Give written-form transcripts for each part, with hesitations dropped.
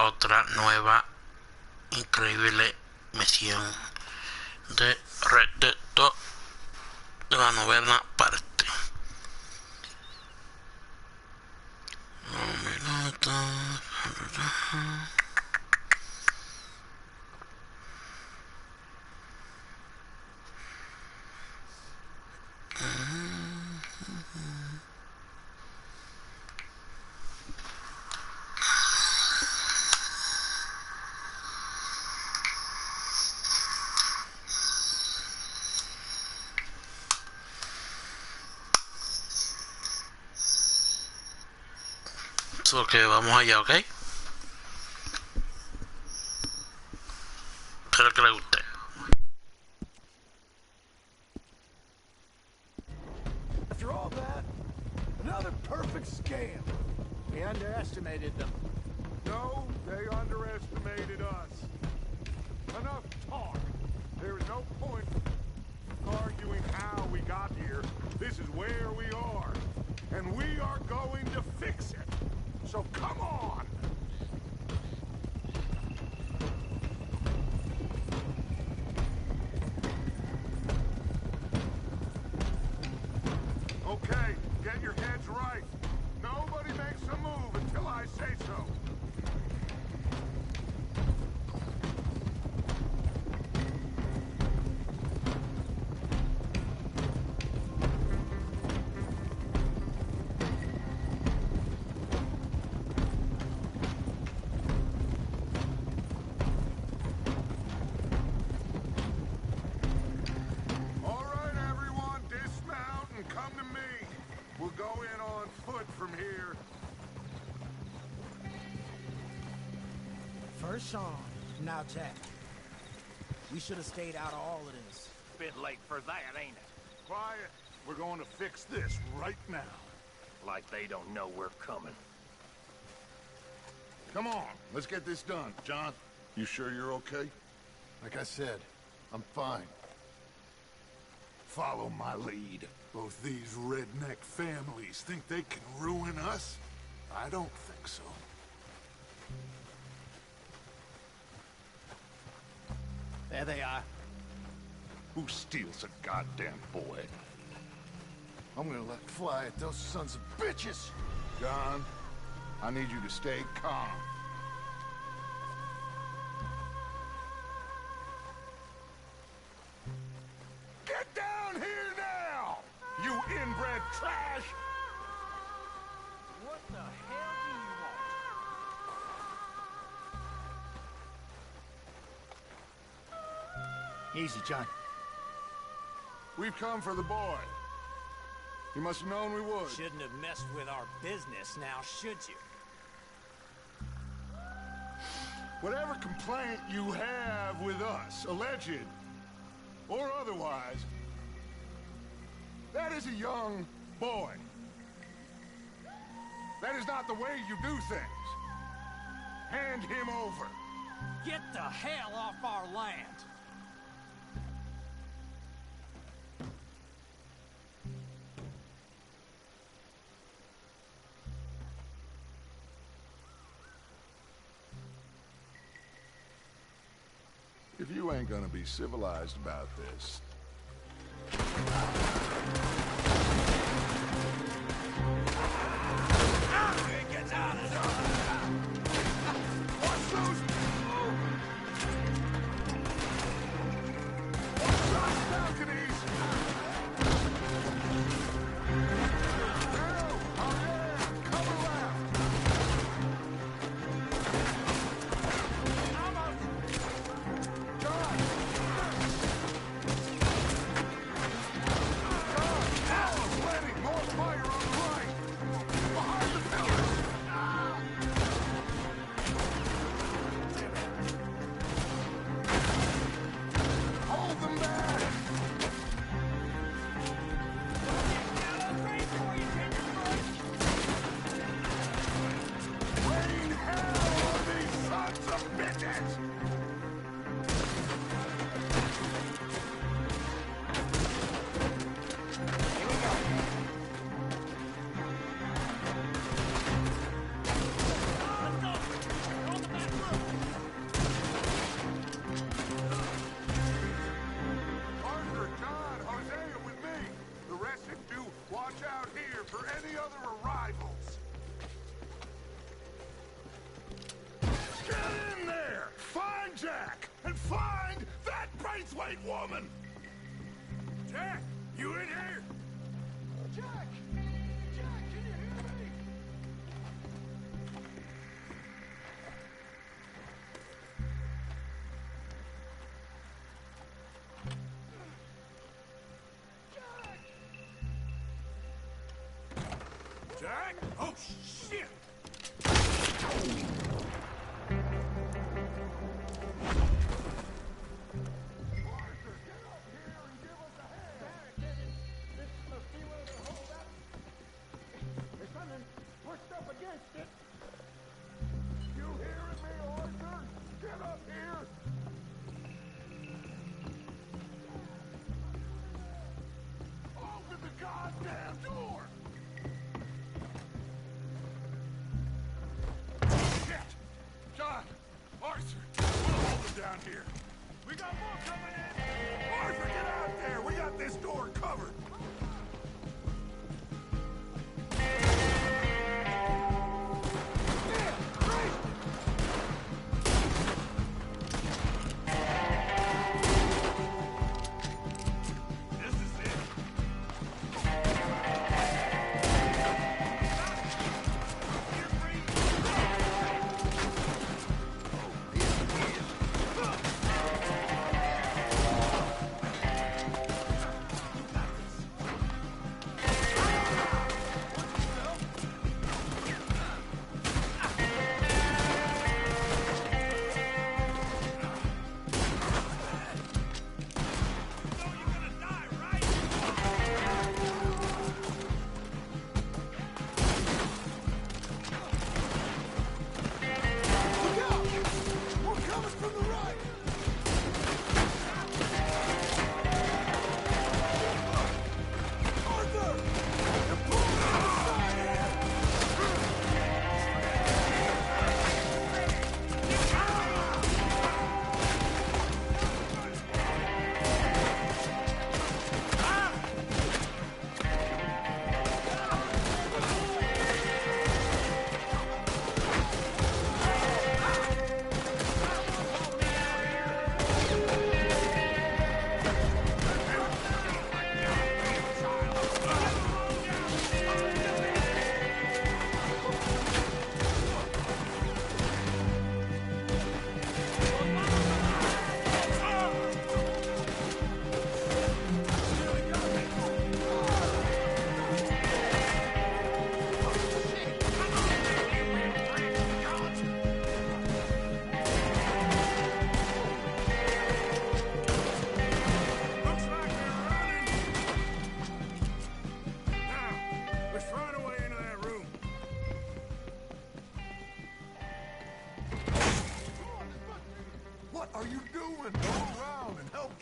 otra nueva increíble misión de reto de la novena parte. So que vamos allá, ¿ok? Espero que le guste. After all that, another perfect scam. We underestimated them. No, they underestimated us. Enough talk. There is no point arguing how we got here. This is where we are. And we are going to fix it. So come on! Okay, get your heads right. Nobody makes a move until I say so. First Sean, now Jack. We should have stayed out of all of this. Bit late for that, ain't it? Quiet. We're going to fix this right now. Like they don't know we're coming. Come on, let's get this done. John, you sure you're okay? Like I said, I'm fine. Follow my lead. Both these redneck families think they can ruin us? I don't think so. There they are. Who steals a goddamn boy? I'm gonna let fly at those sons of bitches! John, I need you to stay calm. Get down here now! You inbred trash! What the hell do you want? Easy, John. We've come for the boy. You must have known we would. Shouldn't have messed with our business now, should you? Whatever complaint you have with us, alleged or otherwise, that is a young boy. That is not the way you do things. Hand him over. Get the hell off our land! If you ain't gonna be civilized about this... Watch those... Watch those balconies! Now, come around! white woman! Jack, you in here? Jack! Jack, can you hear me? Jack! Oh, shit! Goddamn door! Shit! John! Arthur! We'll hold them down here. We got more coming in! Arthur, get out there! We got this door covered!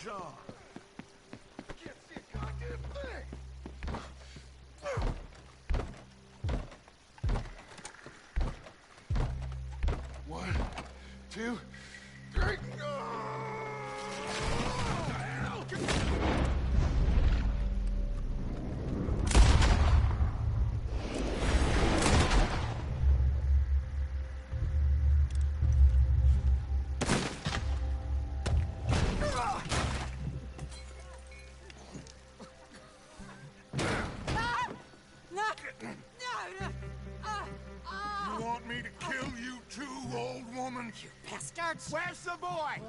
John. Can't see a goddamn thing. 1, 2, 3. You want me to kill you too, old woman? You bastards! Where's the boy?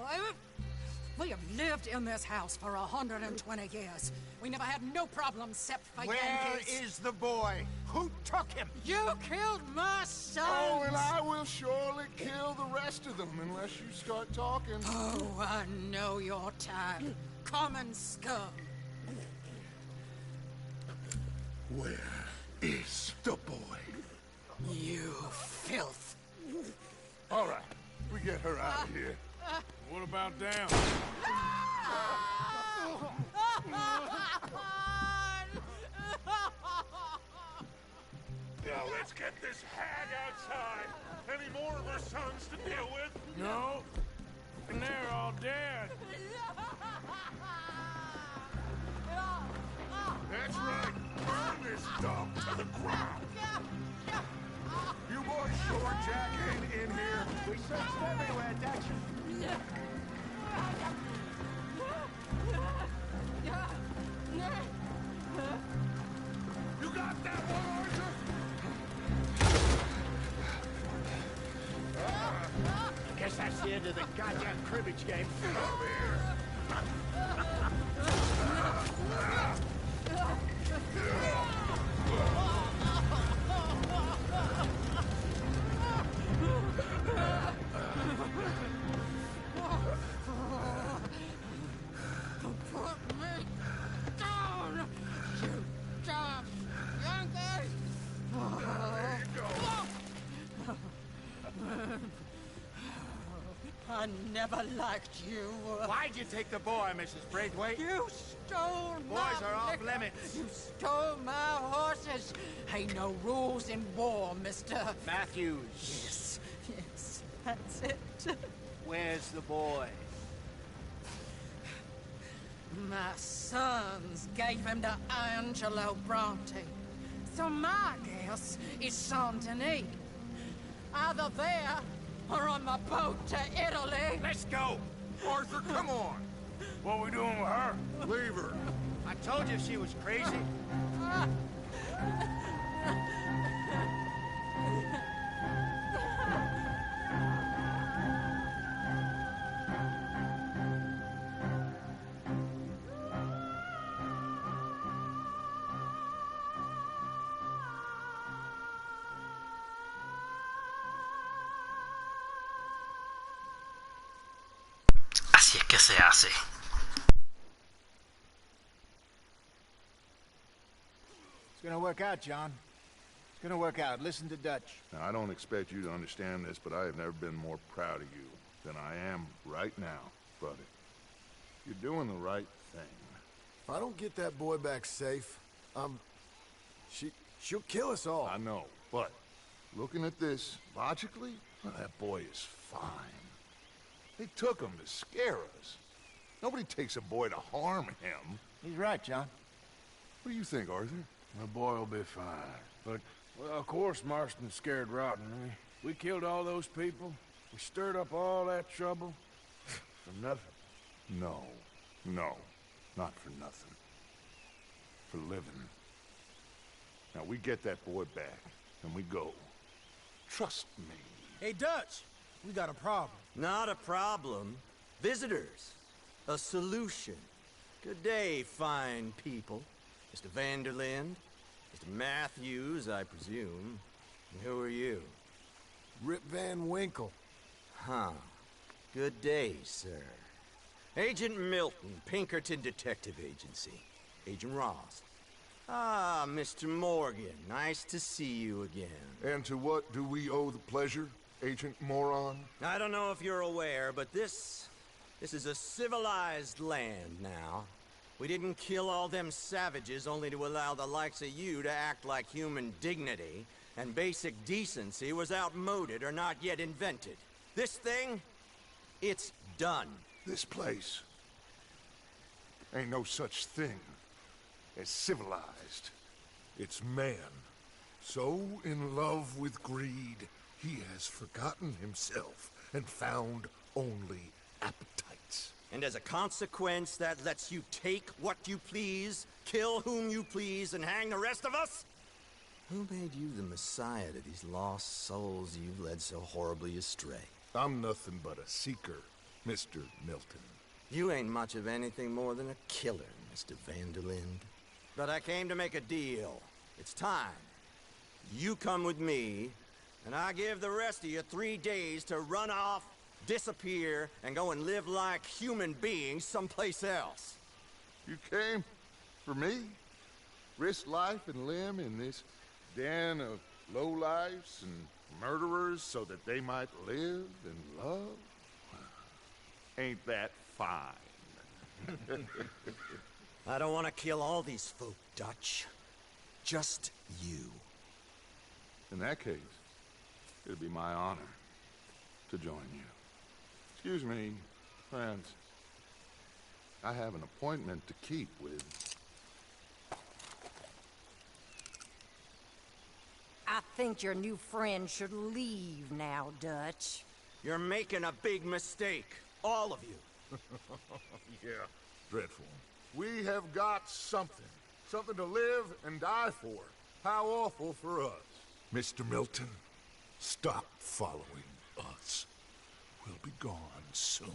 We have lived in this house for 120 years. We never had no problems except for Where Yankees. is the boy? Who took him? You killed my son! Oh, and I will surely kill the rest of them unless you start talking. Oh, I know your type. Common scum. Where is the boy? You filth. All right, we get her out of here. What about down? Now let's get this hag outside. Any more of her sons to deal with? No, and they're all dead. That's right. Burn this dump to the ground. You boys sure Jack ain't in here? We searched everywhere, Dexter. Guess that's the end of the goddamn cribbage game. Put me down, you damn Yankee! I never liked you. Why'd you take the boy, Mrs. Braithwaite? You stole my Boys are off liquor. limits. You stole my horses. Ain't no rules in war, mister. Matthews, Yes, yes, that's it. where's the boy? My sons gave him to Angelo Bronte. So my guess is Saint Denis. Either there or on my boat to Italy. Let's go! Arthur, come on. What are we doing with her? Leave her. I told you she was crazy. Así es que se hace. It's gonna work out, John. It's gonna work out. Listen to Dutch. Now, I don't expect you to understand this, but I have never been more proud of you than I am right now, buddy. You're doing the right thing. If I don't get that boy back safe, she'll kill us all. I know, but looking at this logically, well, that boy is fine. They took him to scare us. Nobody takes a boy to harm him. He's right, John. What do you think, Arthur? The boy will be fine. But, well, of course Marston's scared rotten. We killed all those people. We stirred up all that trouble. For nothing. No, not for nothing. For living. Now, we get that boy back, and we go. Trust me. Hey, Dutch, we got a problem. Not a problem. Visitors. A solution. Good day, fine people. Mr. Vanderlinde, Mr. Matthews, I presume. And who are you? Rip Van Winkle. Huh. Good day, sir. Agent Milton, Pinkerton Detective Agency. Agent Ross. Ah, Mr. Morgan, nice to see you again. And to what do we owe the pleasure, Agent Moron? I don't know if you're aware, but this is a civilized land now. We didn't kill all them savages only to allow the likes of you to act like human dignity, and basic decency was outmoded or not yet invented. This thing, it's done. This place ain't no such thing as civilized. It's man, so in love with greed, he has forgotten himself and found only appetites. And as a consequence, that lets you take what you please, kill whom you please, and hang the rest of us? Who made you the messiah to these lost souls you've led so horribly astray? I'm nothing but a seeker, Mr. Milton. You ain't much of anything more than a killer, Mr. Vanderlinde. But I came to make a deal. It's time. You come with me, and I give the rest of you 3 days to run off, disappear, and go and live like human beings someplace else. You came for me? Risk life and limb in this den of lowlifes and murderers so that they might live and love? Ain't that fine? I don't want to kill all these folk, Dutch. Just you. In that case, it'd be my honor to join you. Excuse me, friends. I have an appointment to keep with... I think your new friend should leave now, Dutch. You're making a big mistake. All of you. Yeah, dreadful. We have got something. Something to live and die for. How awful for us. Mr. Milton, stop following us. We'll gone soon.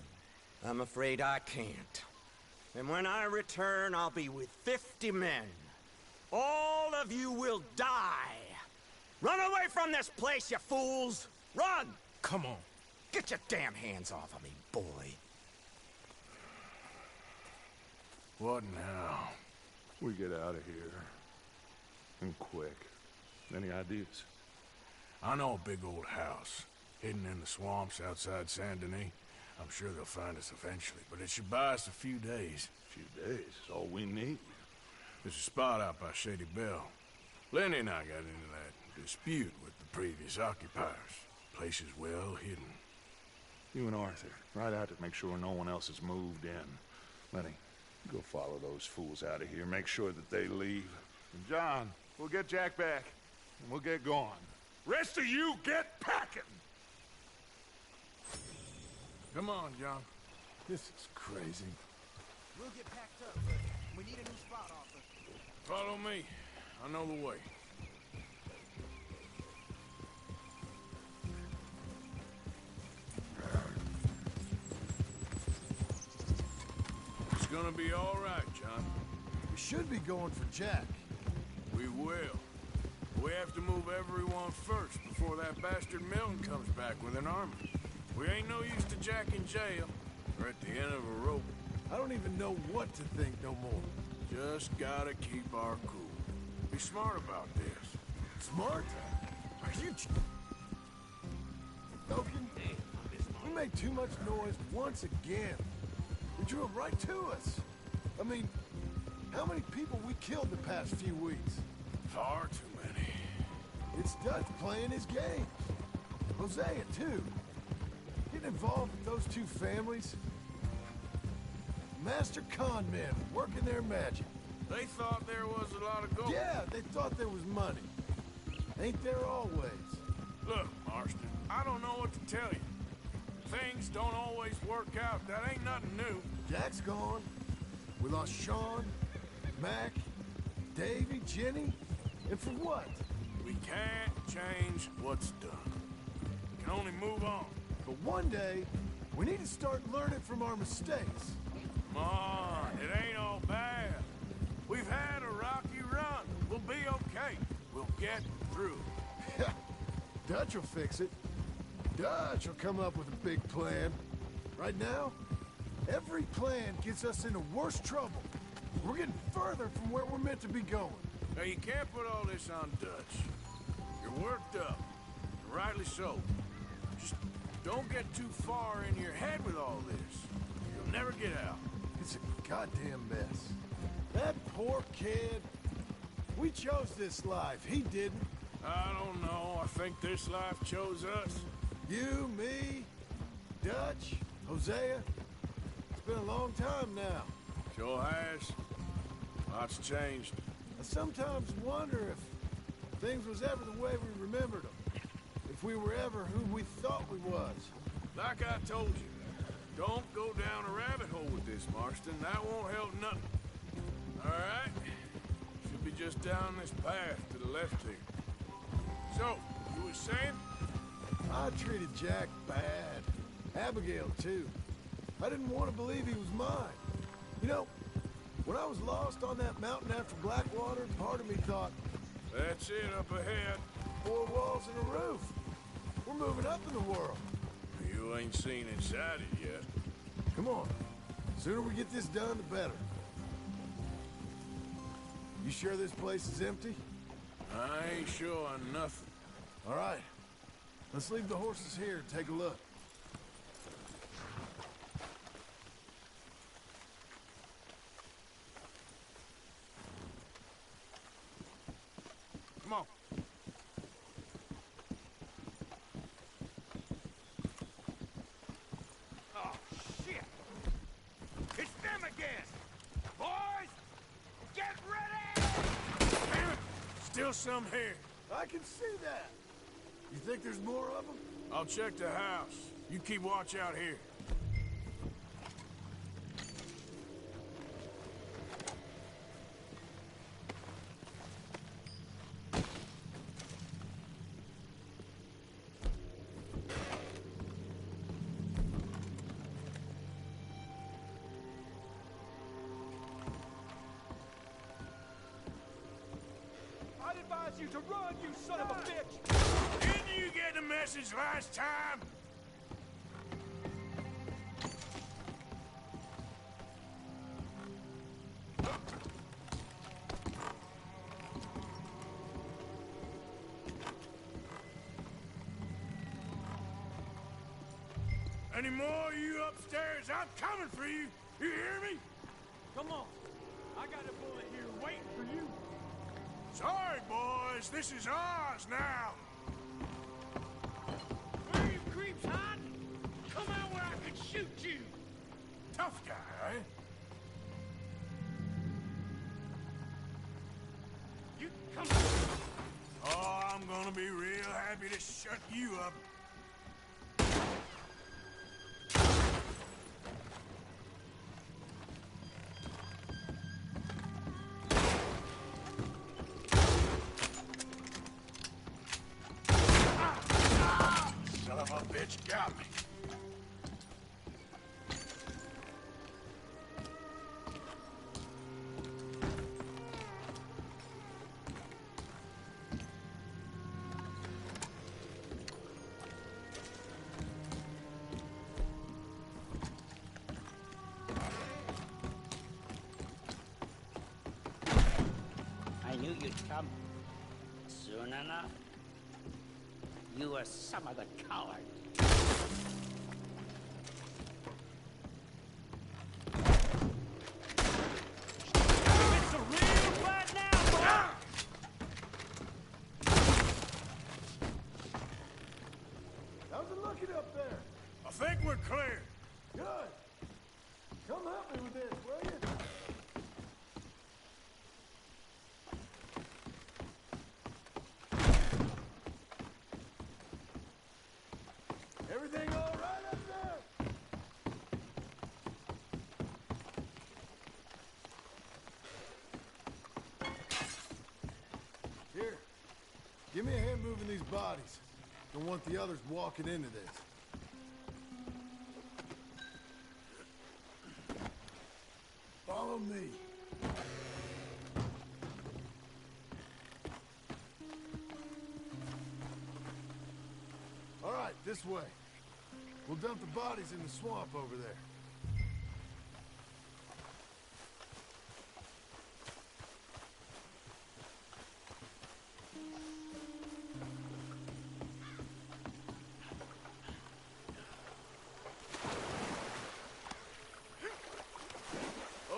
I'm afraid I can't. And when I return, I'll be with 50 men. All of you will die. Run away from this place, you fools! Run! Come on. Get your damn hands off of me, boy. What now? We get out of here. And quick. Any ideas? I know a big old house, hidden in the swamps outside Saint Denis. I'm sure they'll find us eventually, but it should buy us a few days. A few days is all we need. There's a spot out by Shady Bell. Lenny and I got into that dispute with the previous occupiers. Place is well hidden. You and Arthur, ride out to make sure no one else has moved in. Lenny, go follow those fools out of here. Make sure that they leave. And John, we'll get Jack back, and we'll get going. Rest of you, get packing! Come on, John. This is crazy. We'll get packed up, but we need a new spot, Arthur. Follow me. I know the way. It's gonna be all right, John. We should be going for Jack. We will. We have to move everyone first before that bastard Milton comes back with an army. We ain't no use to Jack in jail or at the end of a rope. I don't even know what to think no more. Just gotta keep our cool. Be smart about this. Smart? Are you joking? We made too much noise once again. They drew it right to us. I mean, how many people we killed the past few weeks? Far too many. It's Dutch playing his games. Hosea, too. Getting involved with those two families. Master con men working their magic. They thought there was a lot of gold. Yeah, they thought there was money. Ain't there always? Look, Marston, I don't know what to tell you. Things don't always work out. That ain't nothing new. Jack's gone. We lost Sean, Mac, Davy, Jenny. And for what? We can't change what's done. We can only move on. But one day, we need to start learning from our mistakes. Come on, it ain't all bad. We've had a rocky run. We'll be okay. We'll get through. Dutch will fix it. Dutch will come up with a big plan. Right now, every plan gets us into worse trouble. We're getting further from where we're meant to be going. Now, you can't put all this on Dutch. You're worked up. And rightly so. Just don't get too far in your head with all this. You'll never get out. It's a goddamn mess. That poor kid. We chose this life. He didn't. I don't know. I think this life chose us. You, me, Dutch, Hosea. It's been a long time now. Sure has. Lots changed. I sometimes wonder if things was ever the way we remembered them. If we were ever who we thought we was. Like I told you, don't go down a rabbit hole with this, Marston. That won't help nothing. All right? Should be just down this path to the left here. So, you were saying? I treated Jack bad. Abigail, too. I didn't want to believe he was mine. You know, when I was lost on that mountain after Blackwater, part of me thought, that's it up ahead. 4 walls and a roof. We're moving up in the world. You ain't seen inside it yet. Come on. The sooner we get this done, the better. You sure this place is empty? I ain't sure on nothing. All right. Let's leave the horses here and take a look. Come on. Oh, shit! It's them again! Boys! Get ready! Damn it! Still some here. I can see that. You think there's more of them? I'll check the house. You keep watch out here. you to run, you son of a bitch! Didn't you get the message last time? Any more of you upstairs? I'm coming for you. You hear me? Come on. I got a bullet here waiting for you. Sorry, boys. This is ours now. Where are you creeps hiding? Come out where I can shoot you. Tough guy, eh? You come. Oh, I'm gonna be real happy to shut you up. Son of a bitch got me. I knew you'd come. Soon enough. You were some of the coward. It's a real fight now, boy! How's it looking up there? I think we're clear. Good. Come help me with this, will you? Everything all right up there? Here. Give me a hand moving these bodies. Don't want the others walking into this. Follow me. All right, this way. We'll dump the bodies in the swamp over there.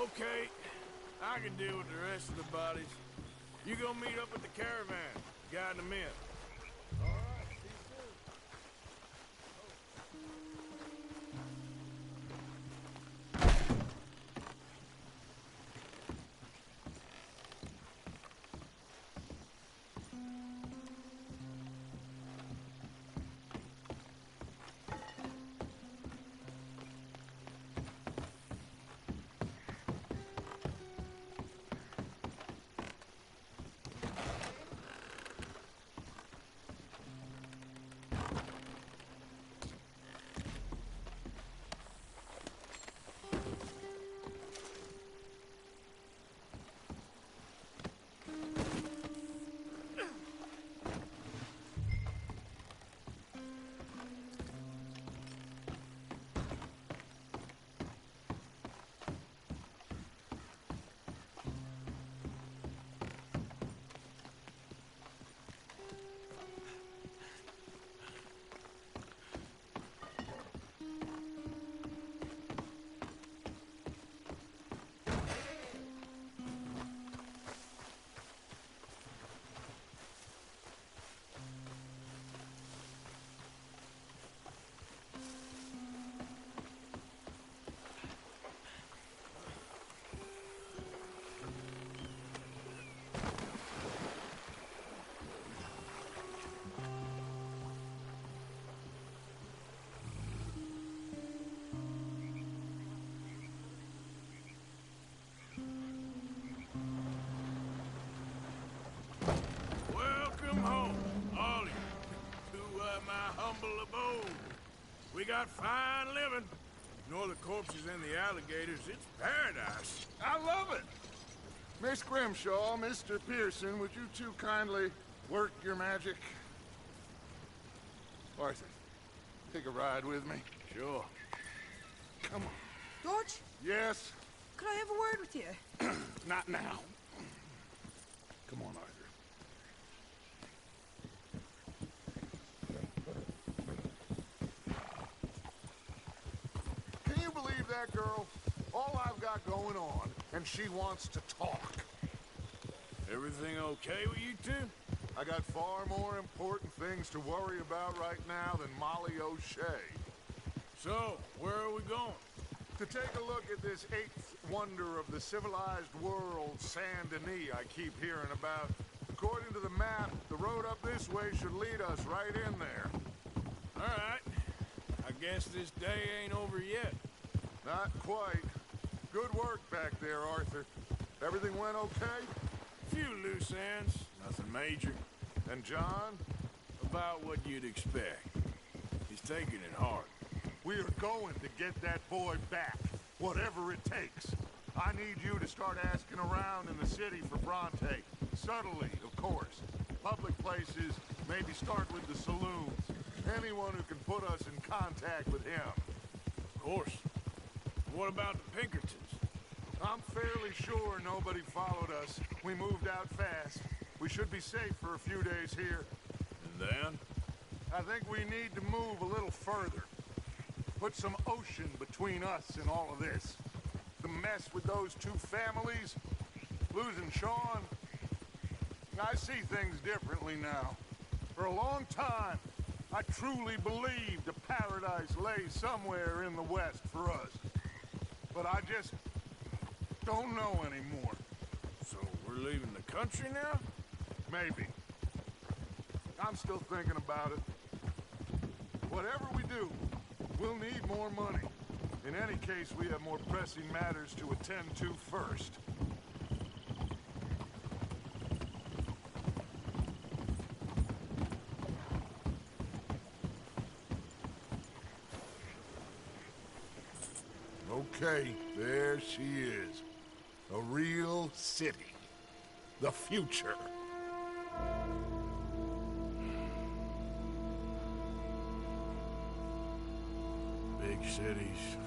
Okay, I can deal with the rest of the bodies. You go meet up with the caravan, guide them in. All right, see you soon. We got fine living. Ignore the corpses and the alligators. It's paradise. I love it. Miss Grimshaw, Mr. Pearson, would you two kindly work your magic? Arthur, take a ride with me. Sure. Come on. George, Yes? could I have a word with you? Not now. Come on, Arthur. Can you believe that girl? All I've got going on, and she wants to talk. Everything okay with you two? I got far more important things to worry about right now than Molly O'Shea. So, where are we going? To take a look at this eighth wonder of the civilized world, Saint Denis, I keep hearing about. According to the map, the road up this way should lead us right in there. All right. I guess this day ain't over yet. Not quite. Good work back there, Arthur. Everything went okay? Few loose ends, nothing major. And John? About what you'd expect. He's taking it hard. We are going to get that boy back, whatever it takes. I need you to start asking around in the city for Bronte. Subtly, of course. Public places, maybe start with the saloons. Anyone who can put us in contact with him. Of course. What about the Pinkertons? I'm fairly sure nobody followed us. We moved out fast. We should be safe for a few days here. And then? I think we need to move a little further. Put some ocean between us and all of this. The mess with those two families, losing Sean. I see things differently now. For a long time, I truly believed a paradise lay somewhere in the West for us. But I just don't know anymore. So we're leaving the country now? Maybe. I'm still thinking about it. Whatever we do, we'll need more money. In any case, we have more pressing matters to attend to first. Okay, there she is. A real city. The future. Big cities.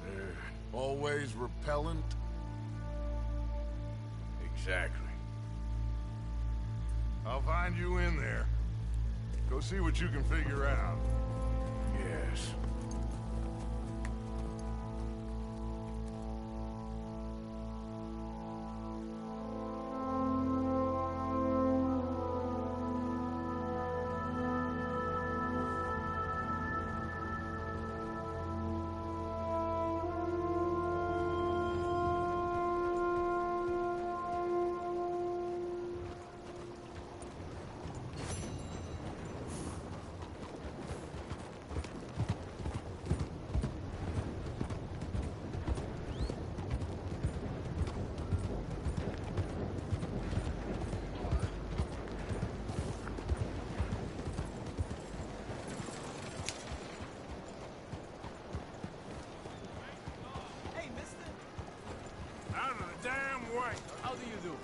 They're always repellent. Exactly. I'll find you in there. Go see what you can figure out. Yes. How do you do?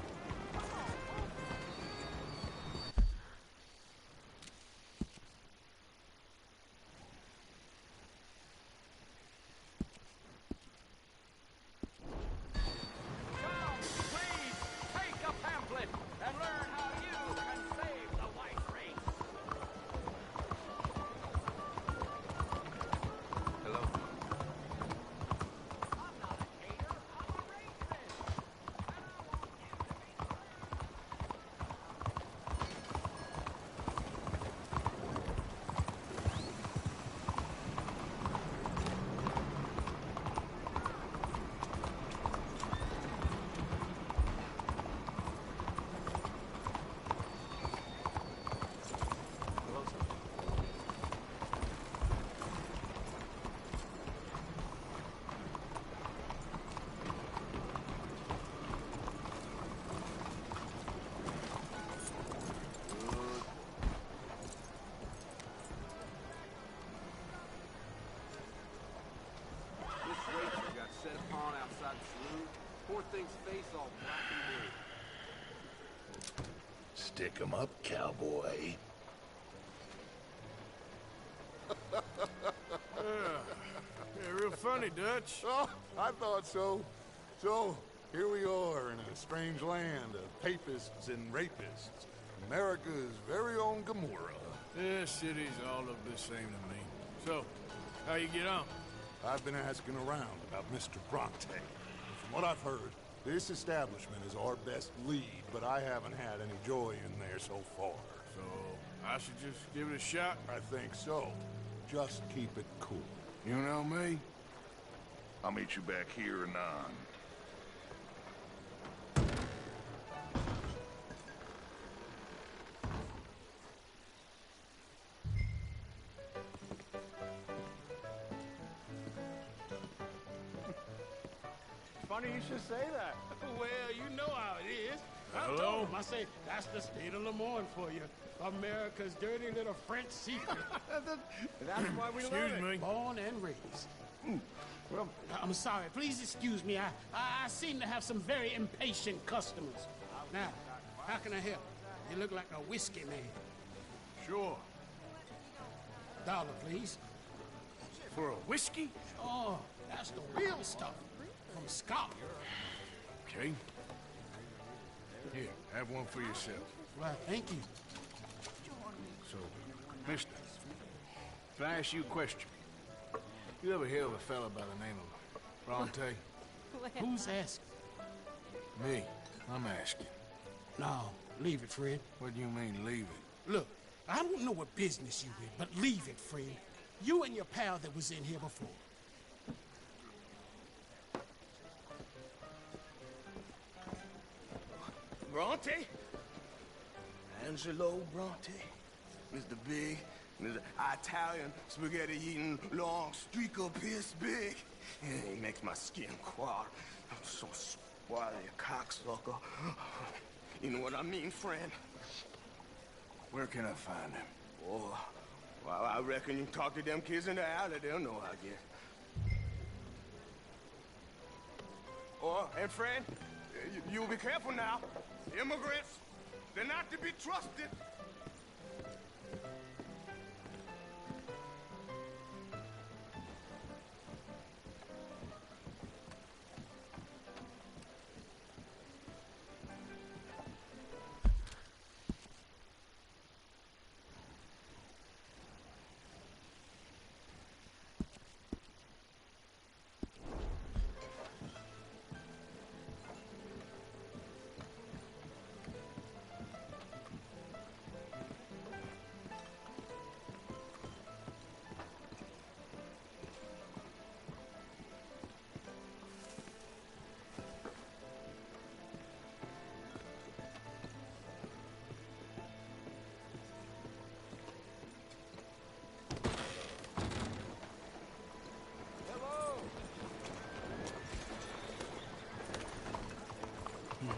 Please take a pamphlet and learn how you can save the white race. Hello? I'm not a hater, I'm a racist. Set upon outside the saloon. Poor thing's face all black and blue. Stick 'em up, cowboy. Yeah, real funny, Dutch. Oh, I thought so. So, here we are in a strange land of papists and rapists. America's very own Gomorrah. This city's all look the same to me. So, how you get on? I've been asking around about Mr. Bronte. And from what I've heard, this establishment is our best lead, but I haven't had any joy in there so far. So, I should just give it a shot? I think so. Just keep it cool. You know me? I'll meet you back here anon. Funny you should say that. Well, you know how it is. I Hello? told him, I say, that's the state of Lemoyne for you. America's dirty little French secret. That's why we love it. Excuse me. Born and raised. Well, I'm sorry. Please excuse me. I seem to have some very impatient customers. Now, how can I help? You look like a whiskey man. Sure. $1, please. For a whiskey? Oh, that's the real stuff. From Scotland. Okay. Here, have one for yourself. Right, thank you. So, mister, can I ask you a question? You ever hear of a fella by the name of Bronte? Who's asking? Me. I'm asking. No, leave it, friend. What do you mean, leave it? Look, I don't know what business you in, but leave it, friend. You and your pal that was in here before. Bronte? Angelo Bronte? Mr. Big, Mr. Italian spaghetti-eating long streaker piss big. He makes my skin crawl. I'm so spoiled, you cocksucker. You know what I mean, friend? Where can I find him? Oh, well, I reckon you can talk to them kids in the alley. They'll know, I guess. Oh, and friend, you'll be careful now. Immigrants, they're not to be trusted.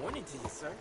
Morning to you, sir.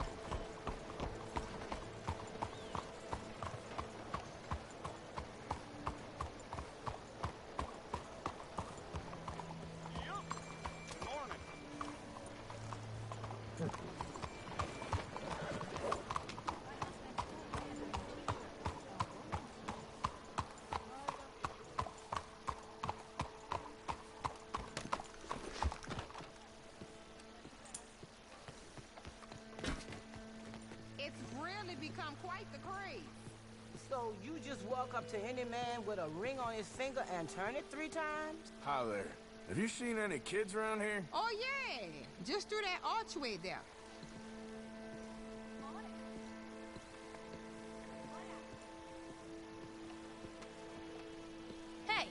Become quite the craze. So you just walk up to any man with a ring on his finger and turn it 3 times? Hi there. Have you seen any kids around here? Oh, yeah. Just through that archway there. Hey.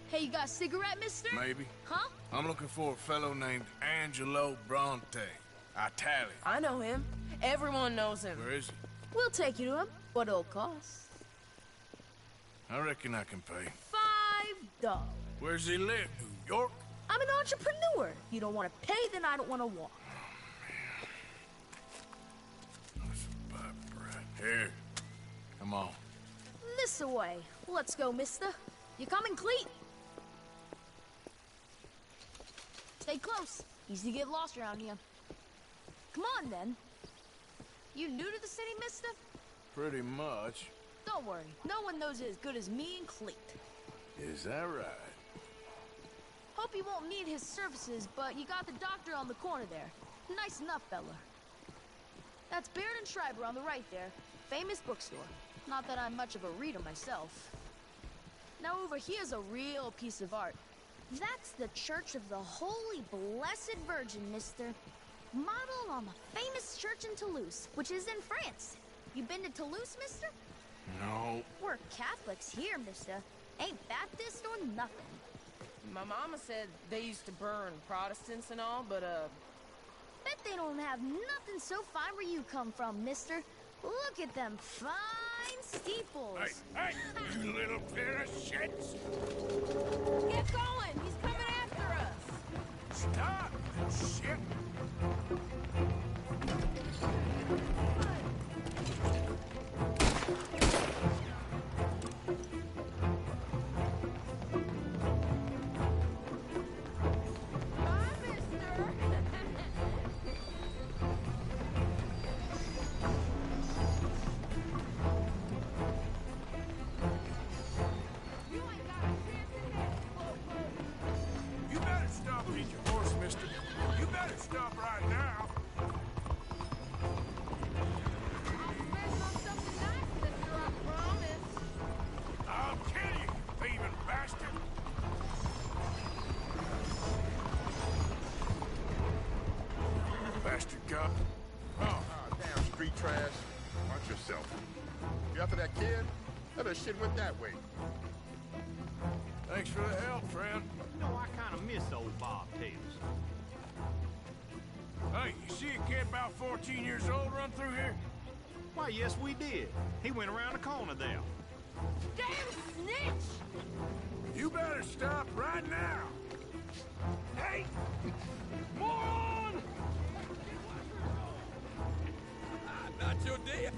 Hey, you got a cigarette, mister? Maybe. Huh? I'm looking for a fellow named Angelo Bronte. Italian. I know him. Everyone knows him. Where is he? We'll take you to him. What it'll cost? I reckon I can pay. $5. Where's he live? New York? I'm an entrepreneur. You don't want to pay, then I don't want to walk. That's a bad brat. Here. Come on. This way. Let's go, mister. You coming, Cleet? Stay close. Easy to get lost around here. Come on, then. You new to the city, mister? Pretty much. Don't worry. No one knows it as good as me and Cleet. Is that right? Hope you won't need his services, but you got the doctor on the corner there. Nice enough, fella. That's Baird and Schreiber on the right there. Famous bookstore. Not that I'm much of a reader myself. Now over here's a real piece of art. That's the Church of the Holy Blessed Virgin, mister. Modeled on the famous church in Toulouse, which is in France. You been to Toulouse, mister? No. We're Catholics here, mister. Ain't Baptist or nothing. My mama said they used to burn Protestants and all, but, Bet they don't have nothing so fine where you come from, mister. Look at them fine steeples. Hey, you little pair of shits! get going! He's coming after us! Stop, shit! You better stop being your horse, mister. You better stop right now. I'll kill you, thieving bastard! Bastard god. Oh, damn street trash. Watch yourself. You after that kid? That shit went that way. Thanks for the help, friend. You know, I kind of miss old Bob Tails. Hey, you see a kid about 14 years old run through here? Why, yes, we did. He went around the corner there. Damn snitch! You better stop right now. Hey! Moron! Not your day.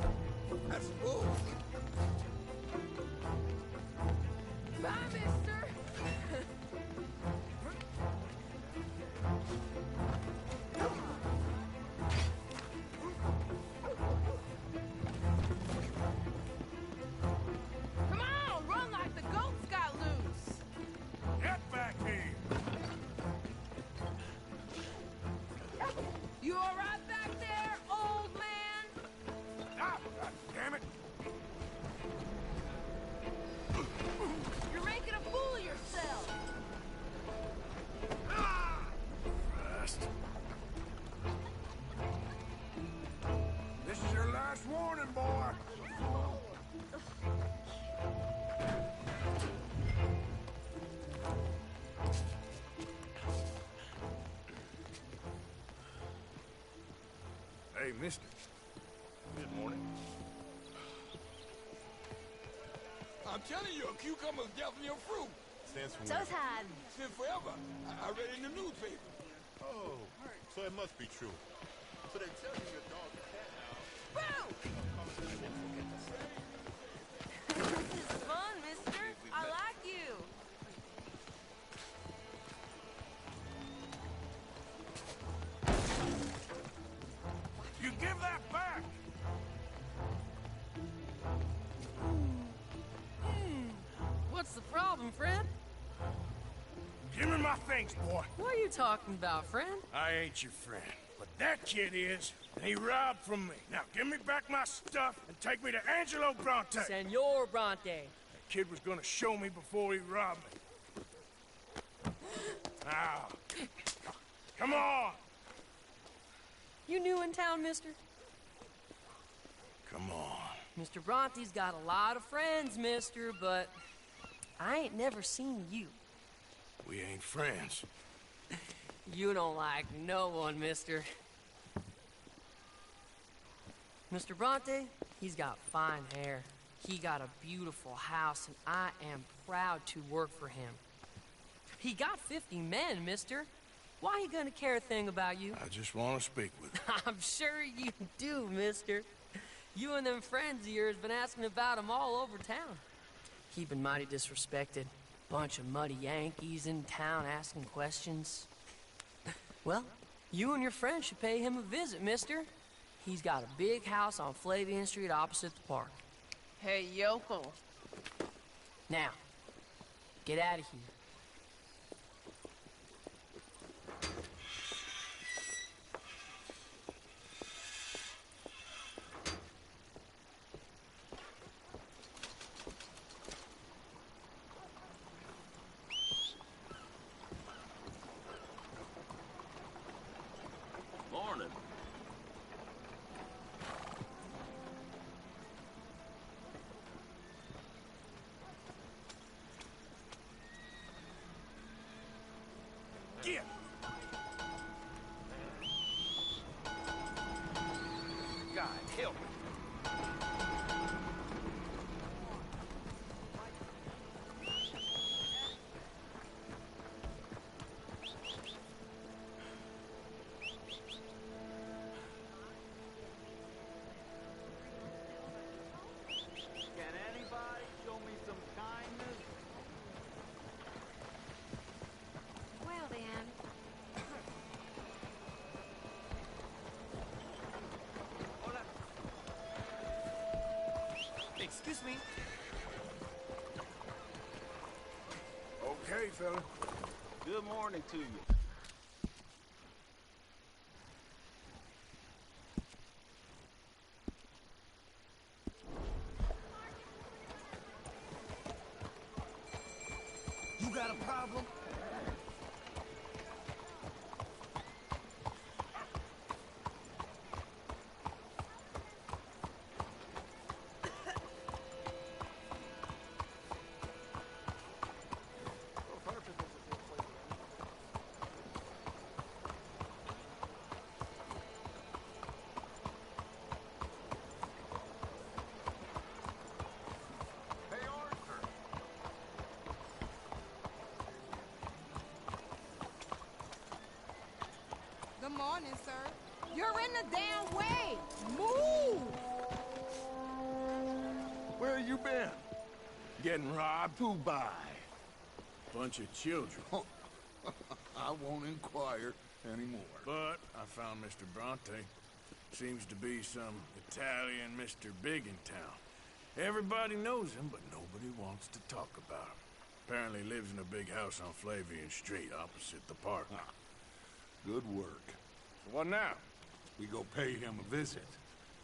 That's bull. Bye, mister! Come on, run like the goats got loose! Get back here! You all right back there, old man? Ah, God damn it! You're making a fool of yourself! Christ. This is your last warning, boy. Hey, mister. Good morning. I'm telling you, a cucumber's definitely a fruit. Since when? Toad. Since forever. I read it in the newspaper. Oh, so it must be true. So they tell you your dog is cat now. Boo! This is fun, mister. I like you. You give that back! What's the problem, friend? Give me my things, boy. What are you talking about, friend? I ain't your friend, but that kid is, and he robbed from me. Now give me back my stuff and take me to Angelo Bronte. Senor Bronte. That kid was gonna show me before he robbed me. Now, come on! You new in town, mister? Come on. Mr. Bronte's got a lot of friends, mister, but I ain't never seen you. We ain't friends. You don't like no one, mister. Mr. Bronte, he's got fine hair. He got a beautiful house, and I am proud to work for him. He got 50 men, mister. Why he gonna care a thing about you? I just want to speak with you. I'm sure you do, mister. You and them friends of yours been asking about him all over town. He been mighty disrespected. Bunch of muddy Yankees in town asking questions. Well, you and your friend should pay him a visit, mister. He's got a big house on Flavian Street opposite the park. Hey, yokel. Now, get out of here. Morning. Get! God, help me. Can anybody show me some kindness? Well then. Excuse me. Okay, fella. Good morning to you. You got a problem? Hey, Arthur. Good morning, sir. You're in the damn way. Move! Where you been? Getting robbed? Who by? Bunch of children. I won't inquire anymore. But I found Mr. Bronte. Seems to be some Italian Mr. Big in town. Everybody knows him, but nobody wants to talk about him. Apparently lives in a big house on Flavian Street opposite the park. Good work. So what now? We go pay him a visit.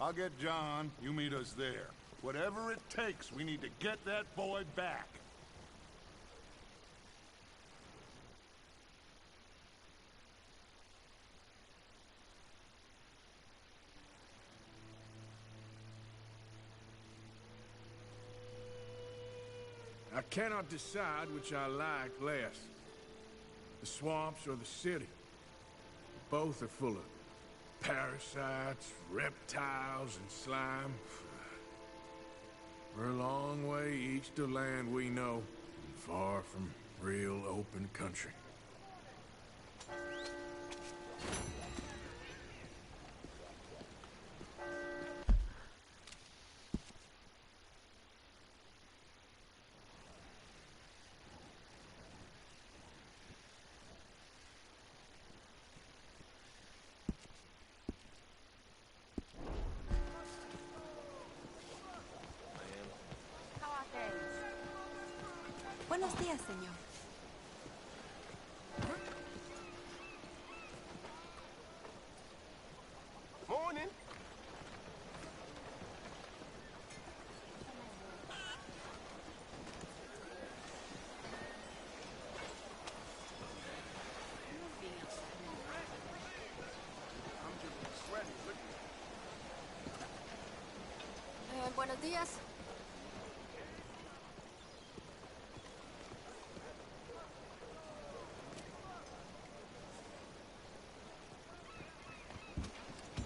I'll get John. You meet us there. Whatever it takes, we need to get that boy back. I cannot decide which I like less. The swamps or the city. Both are full of parasites, reptiles, and slime. We're a long way east of land we know, and far from real open country. Buenos días, señor. Morning. Buenos días.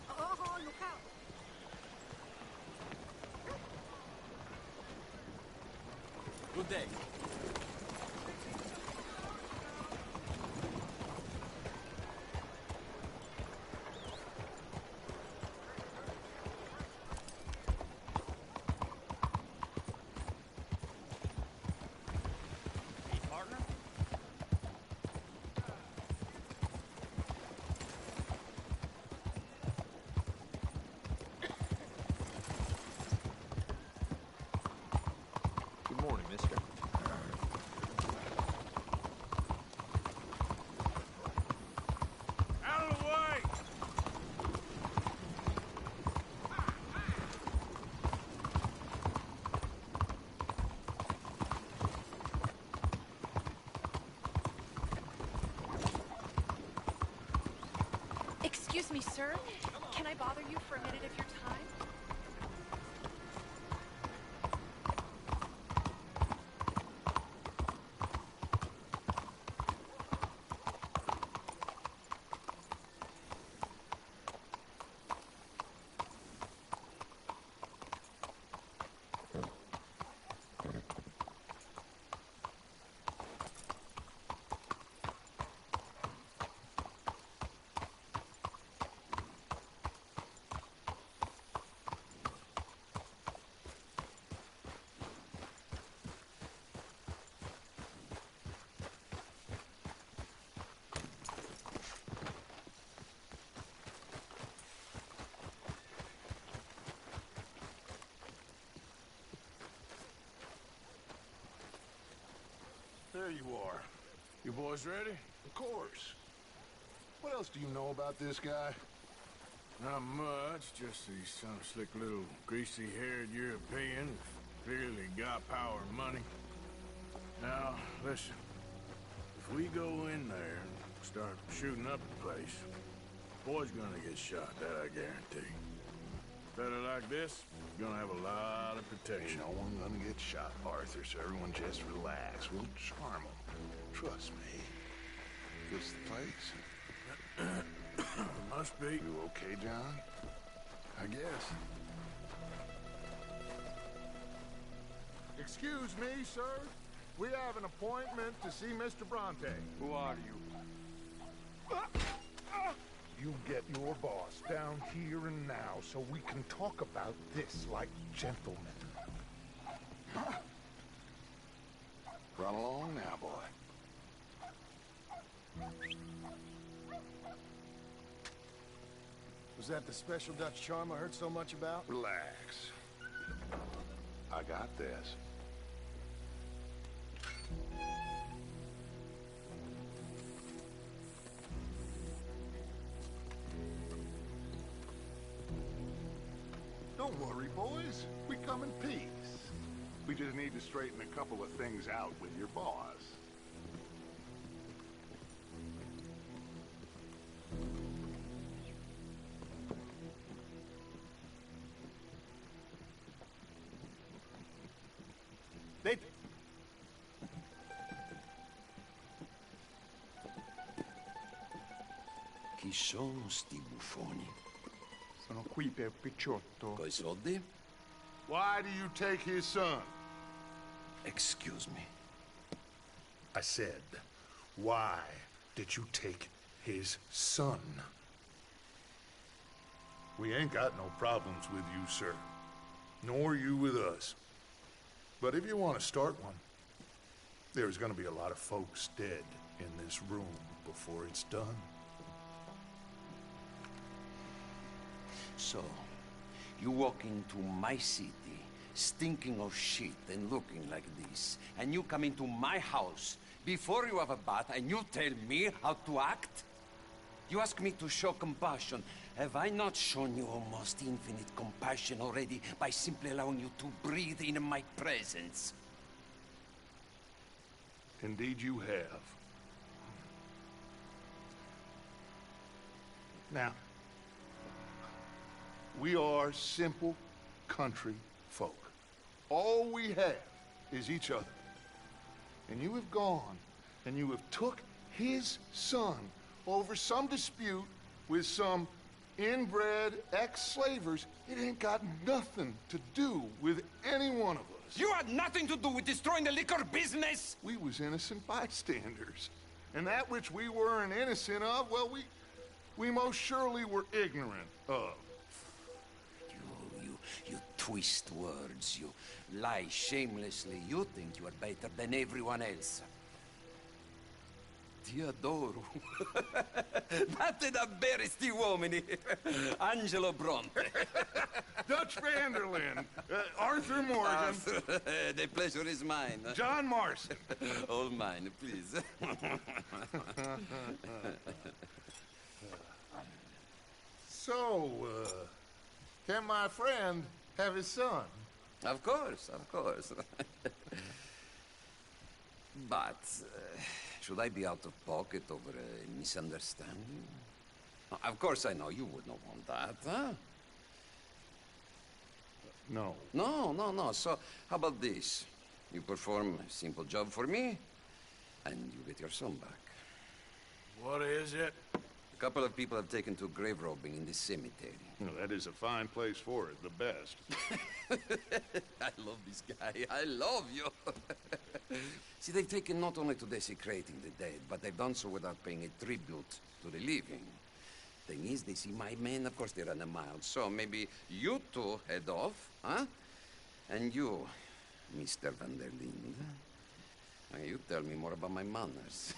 Oh, look out. Good day. Hey, partner. Excuse me, sir. Can I bother you for a minute of your time? There you are. You boys ready? Of course. What else do you know about this guy? Not much, just he's some slick little greasy-haired European who's clearly got power and money. Now, listen. If we go in there and start shooting up the place, boy's gonna get shot, that I guarantee. A fella like this is gonna have a lot of protection. Ain't no one gonna get shot, Arthur, so everyone just relax. We'll charm them. Trust me. This the place? Must be. You okay, John? I guess. Excuse me, sir. We have an appointment to see Mr. Bronte. Who are you? You get your boss down here and now so we can talk about this like gentlemen. Run along now, boy. Was that the special Dutch charm I heard so much about? Relax. I got this. Don't worry, boys. We come in peace. We just need to straighten a couple of things out with your boss. Chi sono sti buffoni? Sono qui per Picciotto. Coi soldi? Why do you take his son? Excuse me. I said, why did you take his son? We ain't got no problems with you, sir. Nor you with us. But if you want to start one, there's gonna be a lot of folks dead in this room before it's done. So, you walk into my city, stinking of shit and looking like this, and you come into my house before you have a bath and you tell me how to act? You ask me to show compassion. Have I not shown you almost infinite compassion already by simply allowing you to breathe in my presence? Indeed you have. Now, we are simple country folk. All we have is each other. And you have gone and you have took his son over some dispute with some inbred ex-slavers. It ain't got nothing to do with any one of us. You had nothing to do with destroying the liquor business! We was innocent bystanders. And that which we weren't innocent of, well, we most surely were ignorant of. You twist words, you lie shamelessly. You think you are better than everyone else. Ti adoro. Date da bere sti uomini. Angelo Bronte. Dutch Vanderlyn. Arthur Morgan. Arthur, the pleasure is mine. John Marston. All mine, please. So, can my friend have his son? Of course, of course. But, should I be out of pocket over a misunderstanding? Of course I know you would not want that, huh? No. No. So, how about this? You perform a simple job for me, and you get your son back. What is it? A couple of people have taken to grave robbing in this cemetery. Well, that is a fine place for it, the best. I love this guy. I love you. See, they've taken not only to desecrating the dead, but they've done so without paying a tribute to the living. Thing is, they see my men, of course they run a mile. So maybe you two head off, huh? And you, Mr. Van der Linde, you tell me more about my manners.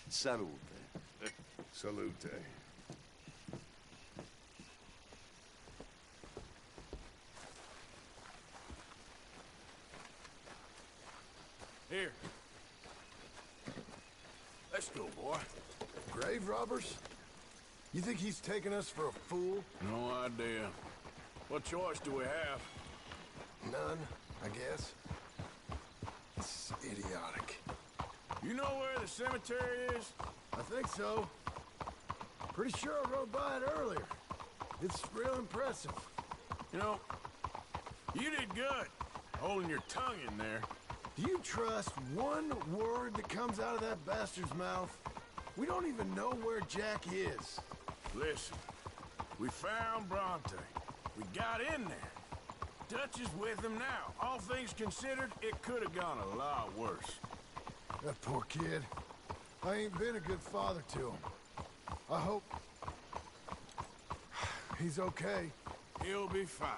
Salute. Salute. Here. Let's go, boy. Grave robbers? You think he's taking us for a fool? No idea. What choice do we have? None, I guess. It's idiotic. You know where the cemetery is? I think so. Pretty sure I rode by it earlier. It's real impressive. You know, you did good, holding your tongue in there. Do you trust one word that comes out of that bastard's mouth? We don't even know where Jack is. Listen, we found Bronte. We got in there. Dutch is with him now. All things considered, it could have gone a lot worse. That poor kid. I ain't been a good father to him. I hope he's okay. He'll be fine.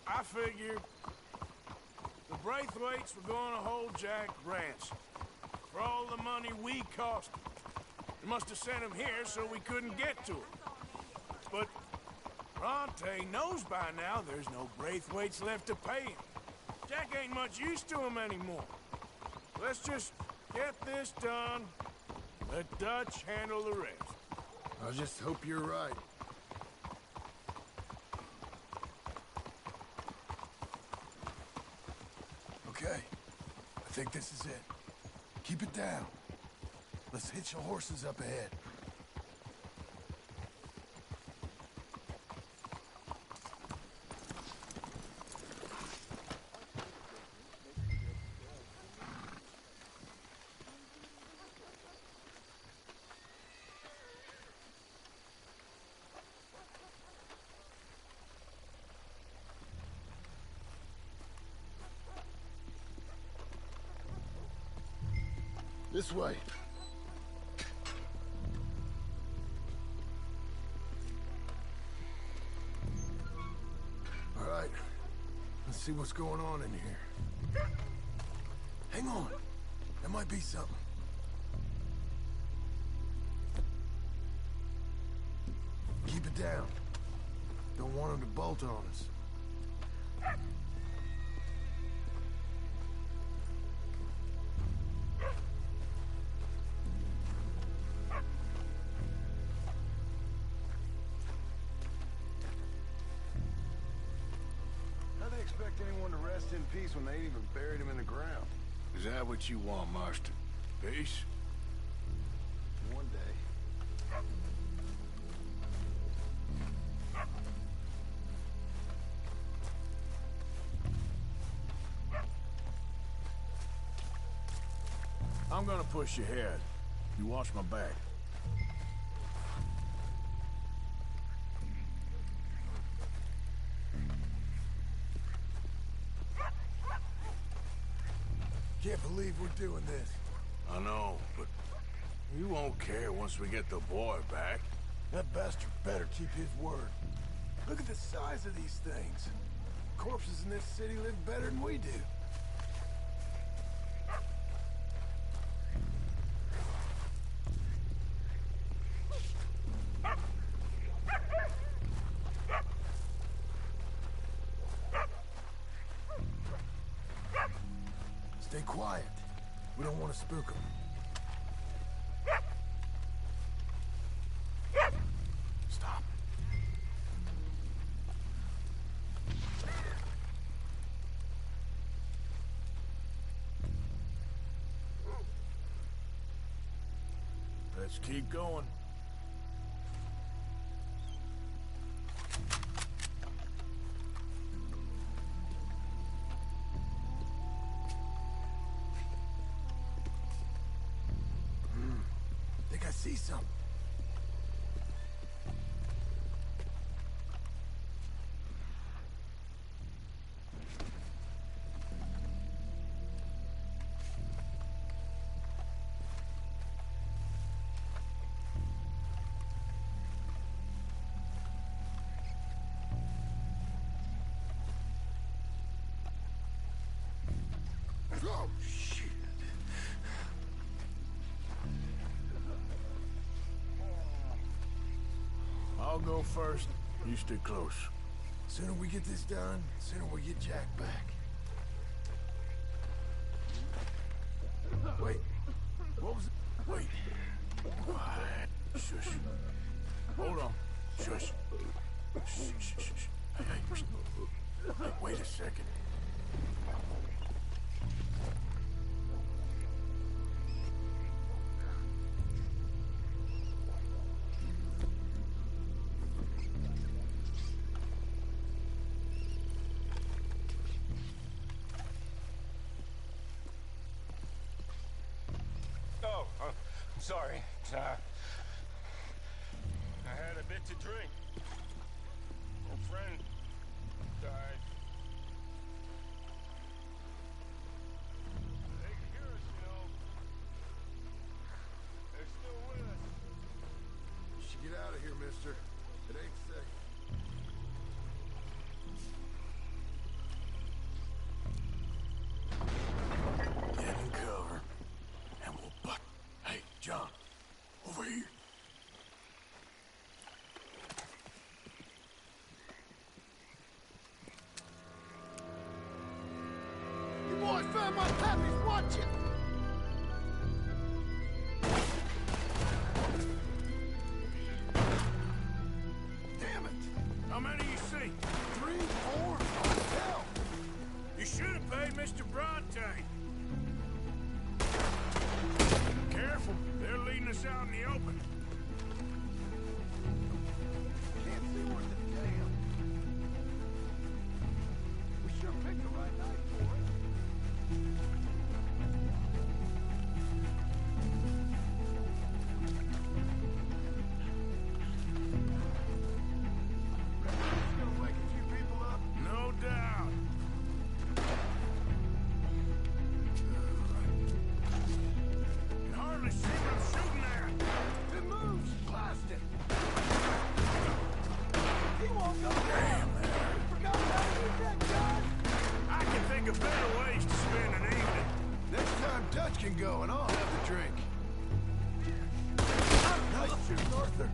I figured the Braithwaites were going to hold Jack ransom for all the money we cost him. They must have sent him here so we couldn't get to him. But Bronte knows by now there's no Braithwaites left to pay him. Jack ain't much use to him anymore. Let's just get this done. Let Dutch handle the rest. I just hope you're right. Okay. I think this is it. Keep it down. Let's hitch the horses up ahead. This way. All right. Let's see what's going on in here. Hang on. There might be something. Keep it down. Don't want them to bolt on us. Expect anyone to rest in peace when they ain't even buried him in the ground. Is that what you want, Marston? Peace? One day. I'm gonna push ahead. You watch my back. Can't believe we're doing this. I know, but we won't care once we get the boy back. That bastard better keep his word. Look at the size of these things. Corpses in this city live better than we do. Stay quiet. We don't want to spook them. Stop. Let's keep going. Think I see something. Oh, shit. I'll go first. You stay close. Sooner we get this done, sooner we get Jack back. Wait. What was it? Wait. Quiet. Shush. Hold on. Shush. Shh, shh, shh, shh. Hey, wait a second. Sorry. I had a bit to drink. Old friend died. They can hear us, you know. They're still with us. You should get out of here, mister. It ain't safe. Get in cover, and we'll butt. Hey, John, over here. You boys found my puppies watching! Damn it! How many you see? 3, 4, hell! You should have paid Mr. Bronte. Careful, they're leading us out in the open. Can't see worth a damn. We sure picked the right night for it. It's gonna wake a few people up. No doubt. Can hardly see what I'm shooting at. If it moves, blast it. He won't go down. You forgot how to use that gun. I can think of better ways to spend an evening. Next time Dutch can go and I'll have the drink. Nice shoot, Arthur.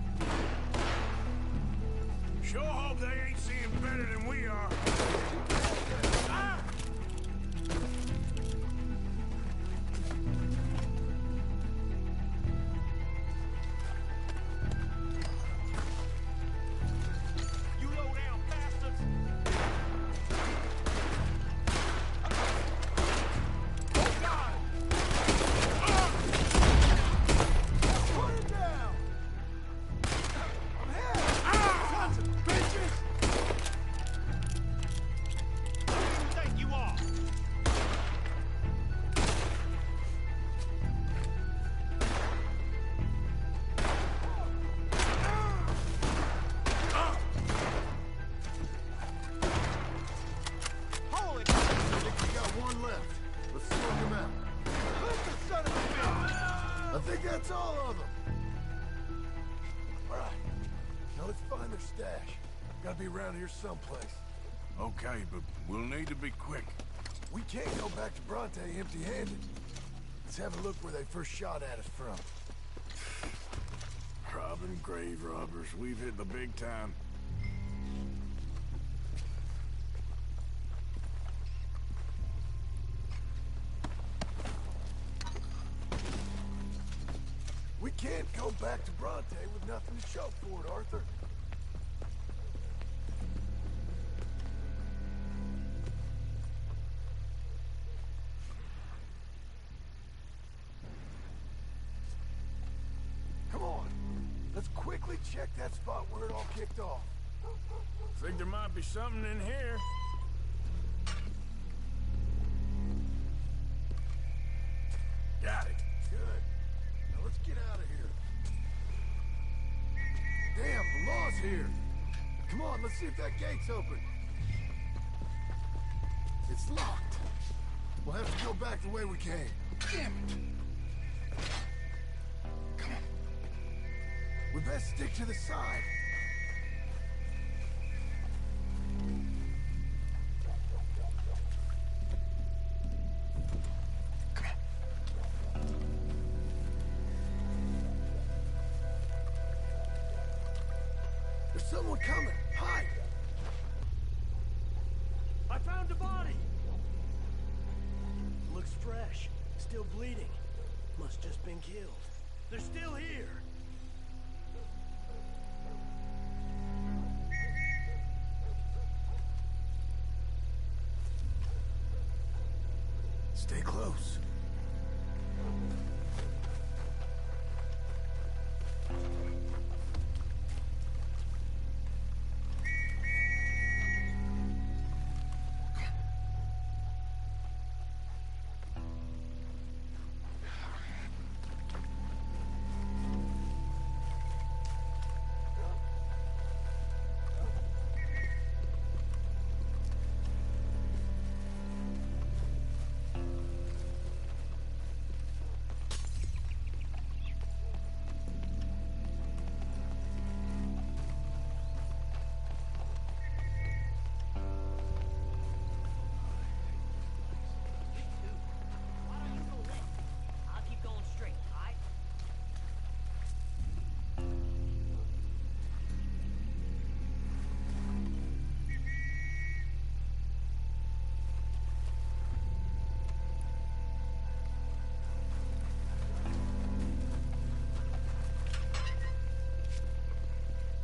Sure hope they ain't seeing better than we are. Ah! You low-down bastards! Oh, God! Put it down. I'm here. Sons of bitches. Who do you think you are? Holy! I think we got one left. Let's smoke him out. Look, the son of a bitch. I think that's all of them. All right. Now let's find their stash. Gotta be around here someplace. Okay, but we'll need to be quick. We can't go back to Bronte empty-handed. Let's have a look where they first shot at us from. Robbing grave robbers. We've hit the big time. We can't go back to Bronte with nothing to show for it, Arthur. quickly check that spot where it all kicked off. Think there might be something in here. Got it. Good. Now let's get out of here. Damn, the law's here. Come on, let's see if that gate's open. It's locked. We'll have to go back the way we came. Damn it. Come on. We best stick to the side. There's someone coming. Hide! I found a body! Looks fresh. Still bleeding. Must just been killed. They're still here! Stay close.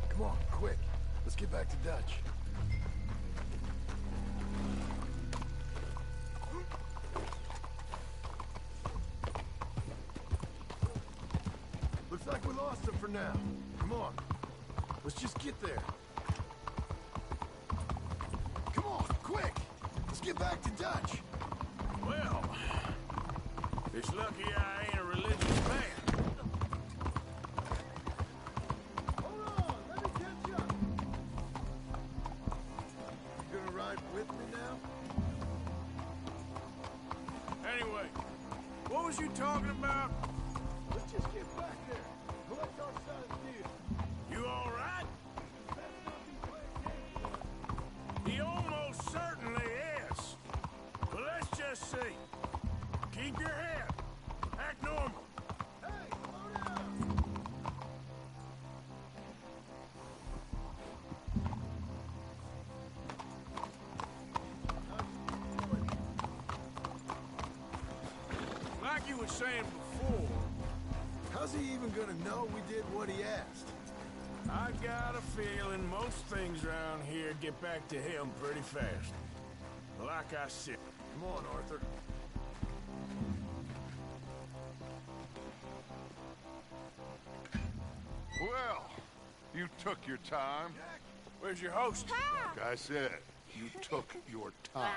Come on, quick. Let's get back to Dutch. Looks like we lost him for now. Come on. Let's just get there. Come on, quick! Let's get back to Dutch. Well, it's lucky I ain't a religious man. With me now? Anyway, what was you talking about? Let's just get back there. Collect our side of the deal. You all right? He almost certainly is. But let's just see. Keep your head. Act normal. Hey, slow down! Like you were saying before, how's he even gonna know we did what he asked? I got a feeling most things around here get back to him pretty fast. Like I said. Come on, Arthur. Well, you took your time. Where's your host? Like I said, you took your time.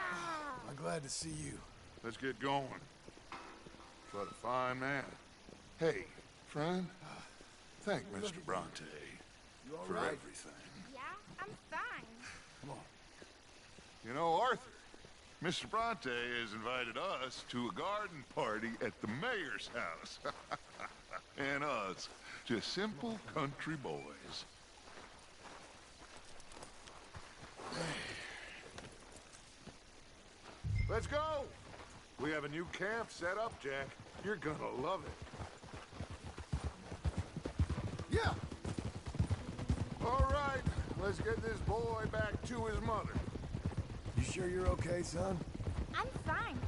I'm glad to see you. Let's get going. What a fine man. Hey, friend, thank Mr. Bronte for right? everything. Yeah, I'm fine. Come on. You know, Arthur, Mr. Bronte has invited us to a garden party at the mayor's house. And us, just simple country boys. Let's go! We have a new camp set up, Jack. You're gonna love it. Yeah! All right, let's get this boy back to his mother. You sure you're okay, son? I'm fine.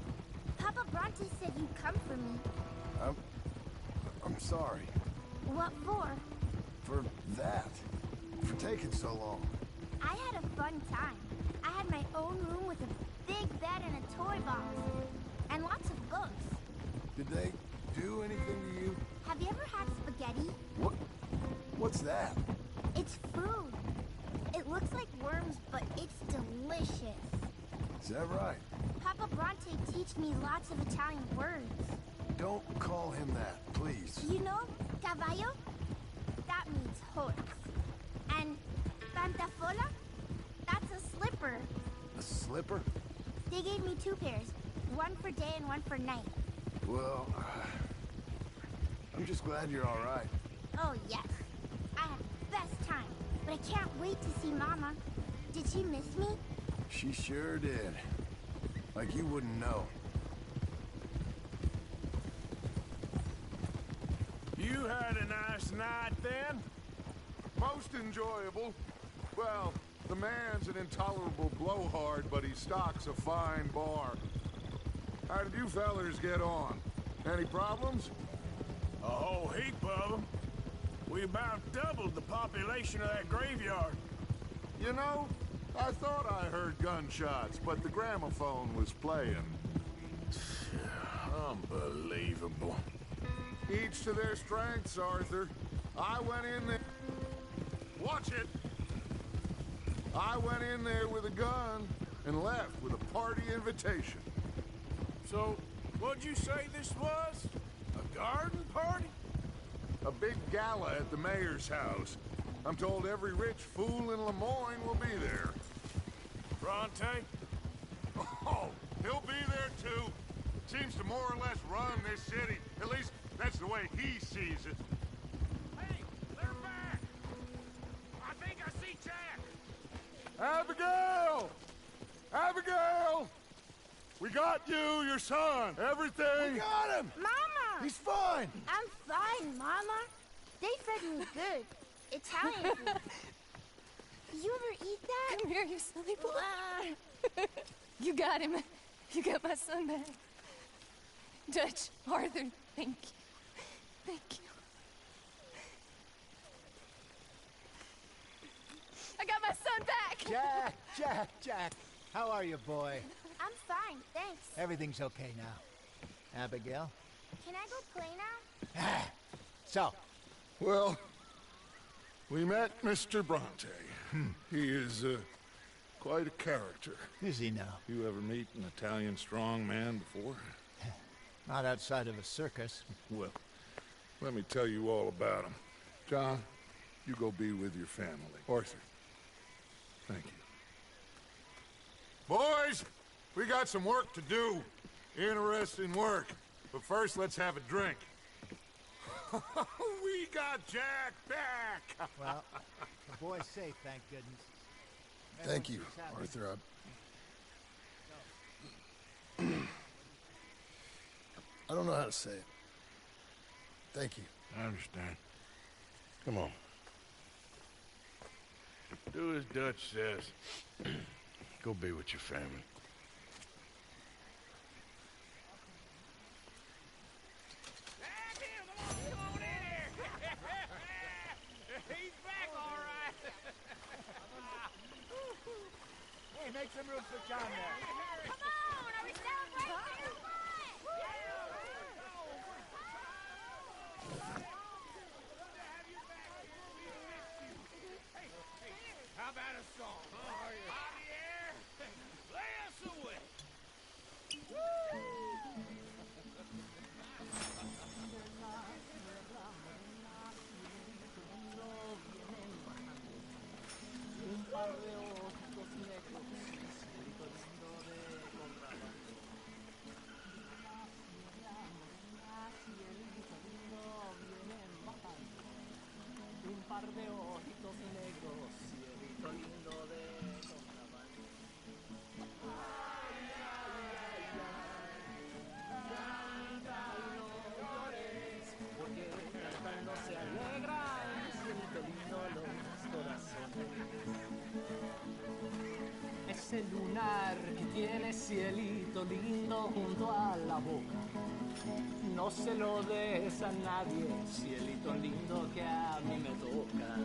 Papa Bronte said you'd come for me. I'm sorry. What for? For that. For taking so long. I had a fun time. I had my own room with a big bed and a toy box. And lots of books. Did they do anything to you? Have you ever had spaghetti? What's What's that? It's food. It looks like worms, but it's delicious. Is that right? Papa Bronte teach me lots of Italian words. Don't call him that, please. You know, caballo? That means horse. And pantafola? That's a slipper. A slipper? They gave me 2 pairs. One for day and one for night. Well, I'm just glad you're all right. Oh, yes. I had the best time. But I can't wait to see Mama. Did she miss me? She sure did. Like you wouldn't know. You had a nice night then? Most enjoyable. Well, the man's an intolerable blowhard, but he stocks a fine bar. How did you fellers get on? Any problems? A whole heap of them. We about doubled the population of that graveyard. You know, I thought I heard gunshots, but the gramophone was playing. Unbelievable. Each to their strengths, Arthur. I went in there... Watch it! I went in there with a gun and left with a party invitation. So, what'd you say this was? A garden party? A big gala at the mayor's house. I'm told every rich fool in Lemoyne will be there. Bronte? Oh, he'll be there too. Seems to more or less run this city. At least, that's the way he sees it. Hey, they're back! I think I see Jack! Abigail! Abigail! We got you, your son, everything! We got him! Mama! He's fine! I'm fine, Mama. They fed me good. Italian food. Did you ever eat that? Come here, you silly boy. You got him. You got my son back. Dutch, Arthur, thank you. Thank you. I got my son back! Jack. How are you, boy? I'm fine, thanks. Everything's okay now. Abigail? Can I go play now? So, Well, we met Mr. Bronte. He is, quite a character. Is he now? You ever meet an Italian strong man before? Not outside of a circus. Well, let me tell you all about him. John, you go be with your family. Arthur, thank you. Boys, we got some work to do. Interesting work. But first, let's have a drink. We got Jack back! Well, the boy's safe, thank goodness. Thank you, Arthur. I don't know how to say it. Thank you. I understand. Come on. Do as Dutch says. Go be with your family. He's back, all right. Hey, make some room for John there. Come on, are we celebrating? How about a song? Javier, lay us away. Ese lunar que tiene cielito lindo junto a la boca. No se lo des a nadie, cielito lindo que a mí me toca.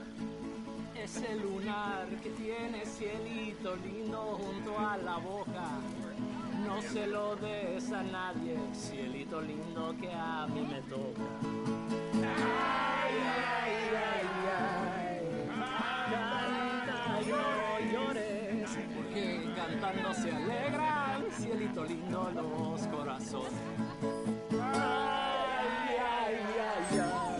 Ese lunar que tiene cielito lindo junto a la boca. No se lo des a nadie, cielito lindo que a mí me toca. Ay, ay, ay, ay. lindo los corazones. Ay, ay, ay, ay.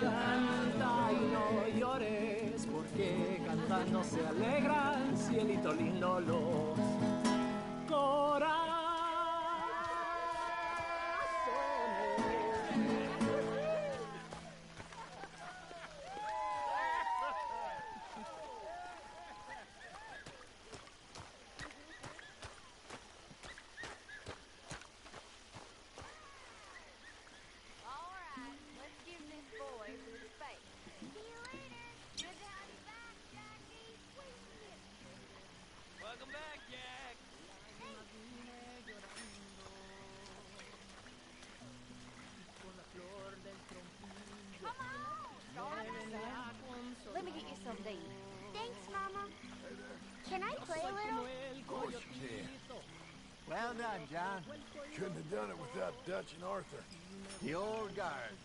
Canta y no llores, porque cantando se alegran, cielito lindo los corazones. Welcome back, Jack. Let me get you something to eat. Thanks, Mama. Can I play a little? Of course you can. Well done, John. Couldn't have done it without Dutch and Arthur. The old guard.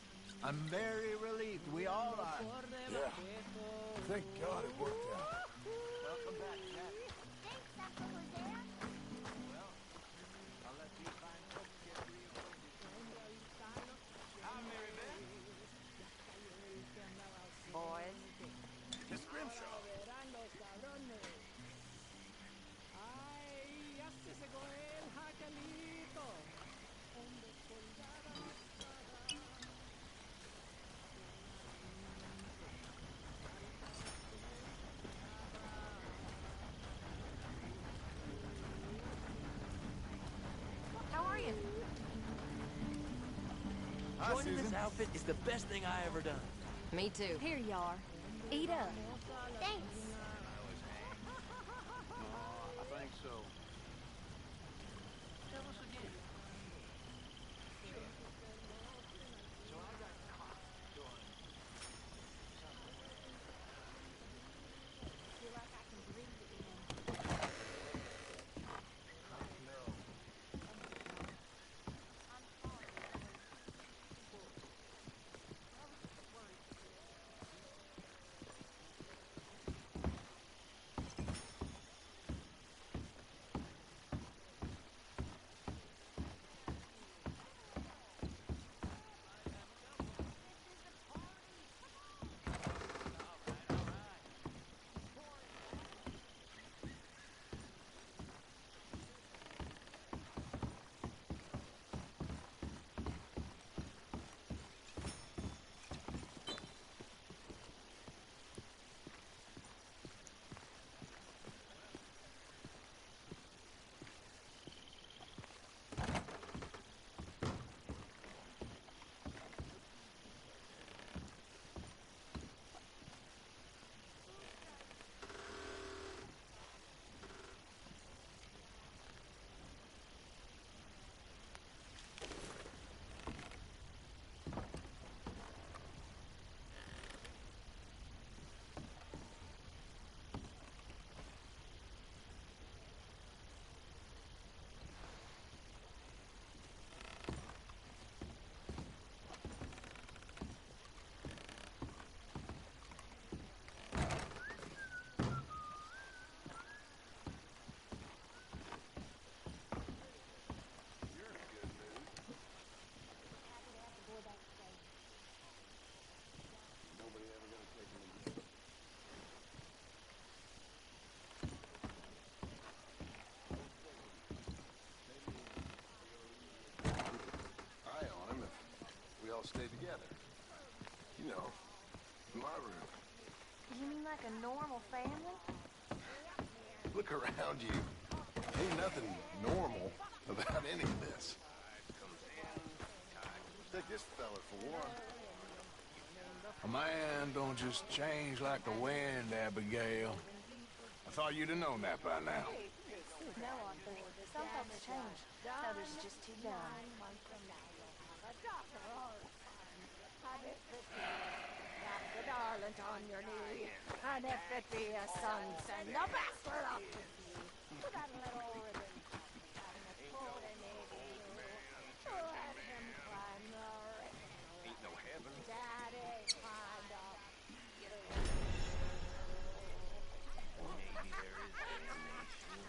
I'm very relieved. We all are. Yeah. Thank God it worked out. Welcome back, Jack. Thanks, Uncle Hosea. Well, I'll let these fine folks get reacquainted. Hi, Mary Beth. Boys. Miss Grimshaw. How are you? Hi, Joining this Susan. outfit is the best thing I ever done. Me too. Here you are. Eat up. Thanks. I think so. Tell us again. all stay together. You know, in my room. You mean like a normal family? Look around you. Ain't nothing normal about any of this. Take this fella for one. A man don't just change like the wind, Abigail. I thought you'd have known that by now. No, Arthur. Some folks change. Others just too young. The darling on your knee, and if it be a son, send the bastard up to me. Put that little ribbon and the coat and let him climb the ribbon. Ain't no heaven. Daddy climbed up. Maybe there is damnation.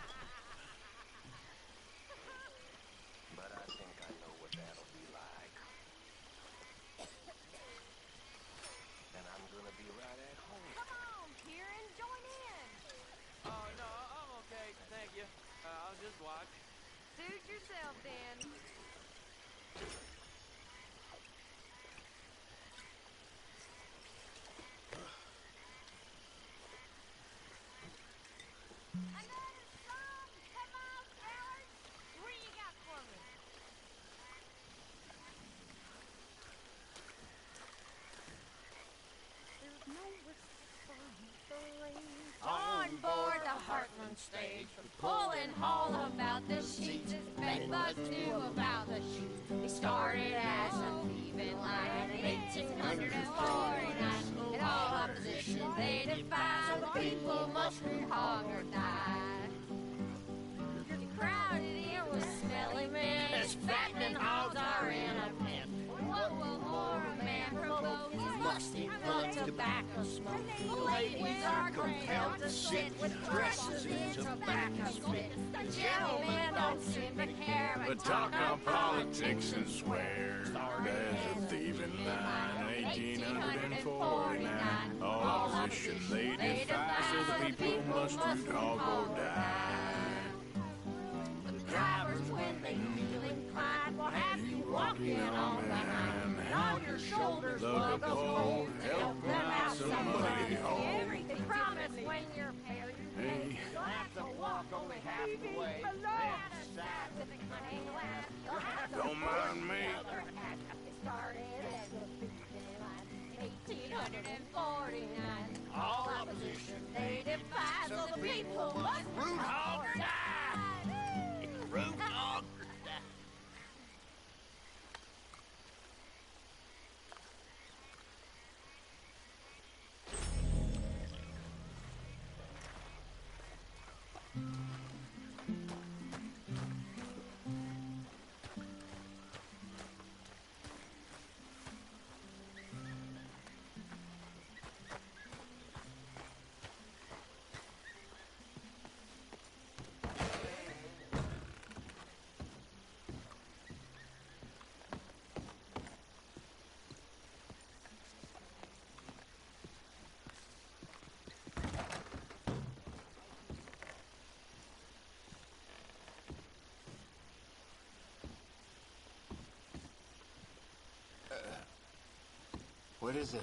stage. Pulling all about the sheets. Bedbugs knew about the sheets. They started as a thieving line in 1849. In all opposition they defied, so the people must root, hog, or die. The crowded in with smelly men, as fattening hogs are in a pen. What will more a man provoke? His musty full of tobacco smoke. The ladies are compelled to sit with dresses in tobacco spit. The gentlemen don't seem to care, But talk on politics and swear. There's a thieving line in 1849. All opposition they defy, so the people must root, hog, or die. The drivers, when they feel inclined, will have you walking on behind. And on your shoulders lug a pole, help them out some money home. They promise when you're pale, you'll have to walk only half the way. Don't mind me. They started as a 1849. All opposition they defy, so the people must root, hog, or die. Root, hog, or die. What is it?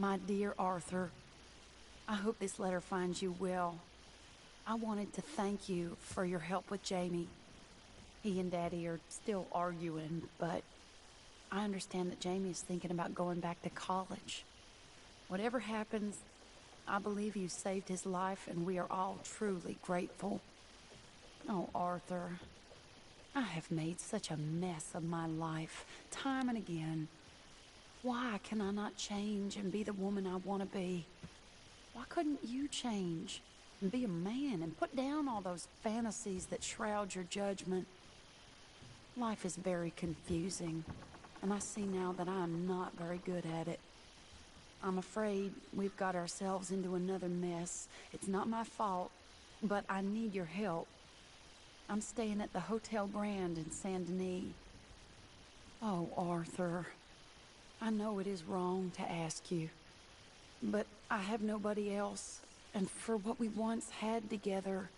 My dear Arthur, I hope this letter finds you well. I wanted to thank you for your help with Jamie. He and Daddy are still arguing, but I understand that Jamie is thinking about going back to college. Whatever happens, I believe you saved his life, and we are all truly grateful. Oh, Arthur, I have made such a mess of my life, time and again. Why can I not change and be the woman I want to be? Why couldn't you change and be a man and put down all those fantasies that shroud your judgment? Life is very confusing, and I see now that I am not very good at it. I'm afraid we've got ourselves into another mess. It's not my fault, but I need your help. I'm staying at the Hotel Grand in Saint Denis. Oh, Arthur, I know it is wrong to ask you, but I have nobody else, and for what we once had together,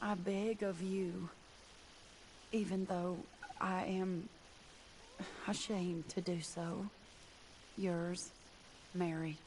I beg of you, even though I am ashamed to do so. Yours, Mary.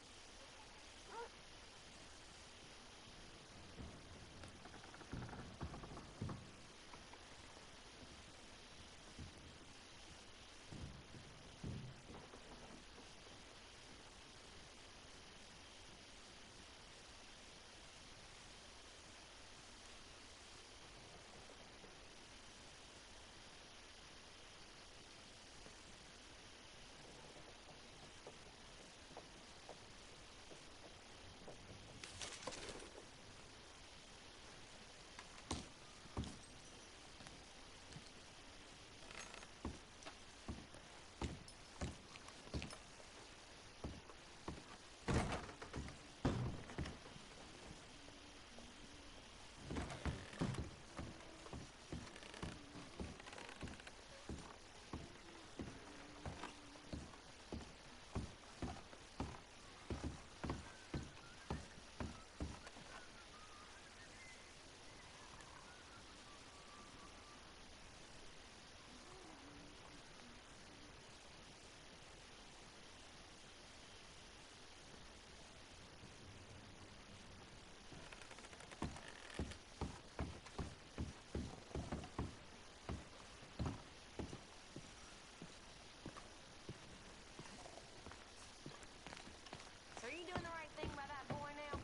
So are you doing the right thing by that boy now?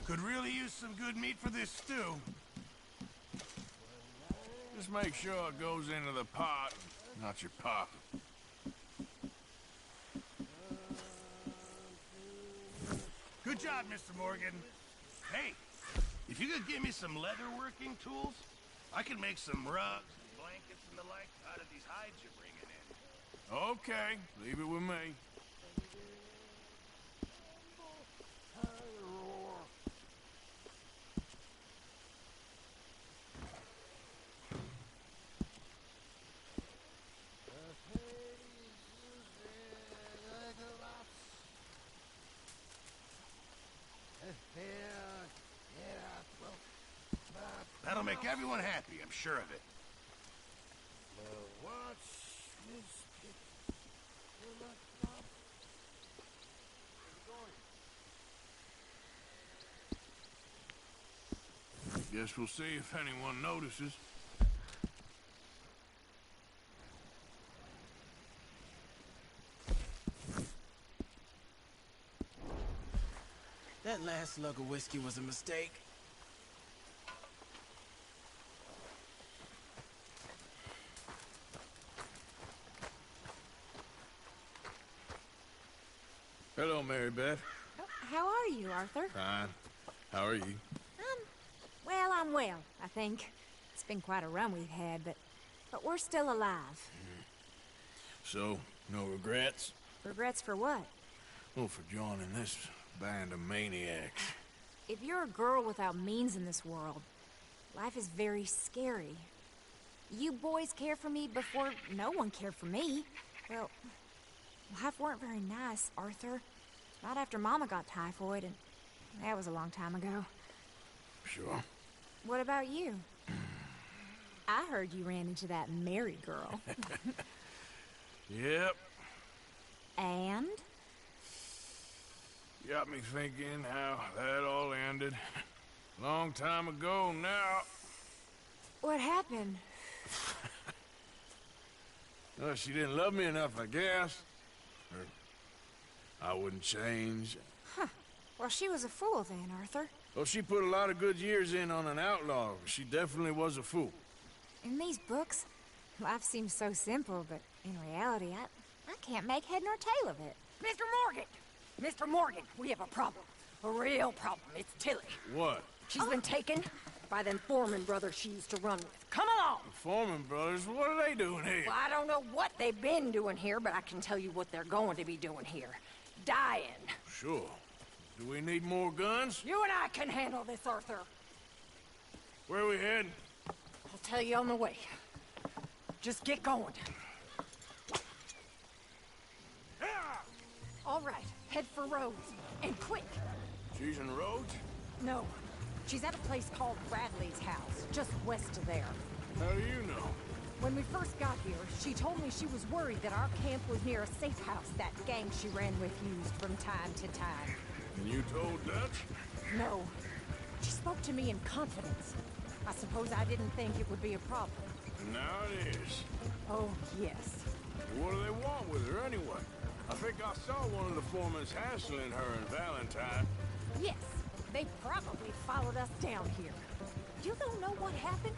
Could really use some good meat for this stew. Just make sure it goes into the pot, not your pocket. Good job, Mr. Morgan. Hey, if you could give me some leather working tools, I can make some rugs, blankets, and the like out of these hides you're bringing in. Okay, leave it with me. That'll make everyone happy, I'm sure of it. Guess we'll see if anyone notices. That last slug of whiskey was a mistake. Hello, Mary Beth. How are you, Arthur? Fine. How are you? Well, I'm well, I think. It's been quite a run we've had, but we're still alive. So, no regrets? Regrets for what? Well, for joining this band of maniacs. If you're a girl without means in this world, life is very scary. You boys cared for me before no one cared for me. Well, Life weren't very nice, Arthur. Not after Mama got typhoid, and that was a long time ago. Sure. What about you? I heard you ran into that Mary girl. Yep. And? Got me thinking how that all ended. Long time ago now. What happened? Well, she didn't love me enough, I guess. Or I wouldn't change. Huh. Well, she was a fool then, Arthur. Well, she put a lot of good years in on an outlaw. She definitely was a fool. In these books, life seems so simple, but in reality, I can't make head nor tail of it. Mr. Morgan! Mr. Morgan, we have a problem. A real problem. It's Tilly. What? She's been taken by them Foreman brothers she used to run with. Come along! The Foreman brothers? What are they doing here? Well, I don't know what they've been doing here, but I can tell you what they're going to be doing here. Dying. Sure. Do we need more guns? You and I can handle this, Arthur. Where are we heading? I'll tell you on the way. Just get going. All right, head for Rhodes. And quick. She's in Rhodes? No. She's at a place called Bradley's house, just west of there. How do you know? When we first got here, she told me she was worried that our camp was near a safe house that gang she ran with used from time to time. And you told Dutch? No. She spoke to me in confidence. I suppose I didn't think it would be a problem. Now it is. Oh, yes. What do they want with her anyway? I think I saw one of the foremans hassling her and Valentine. Yes, they probably followed us down here. You don't know what happened?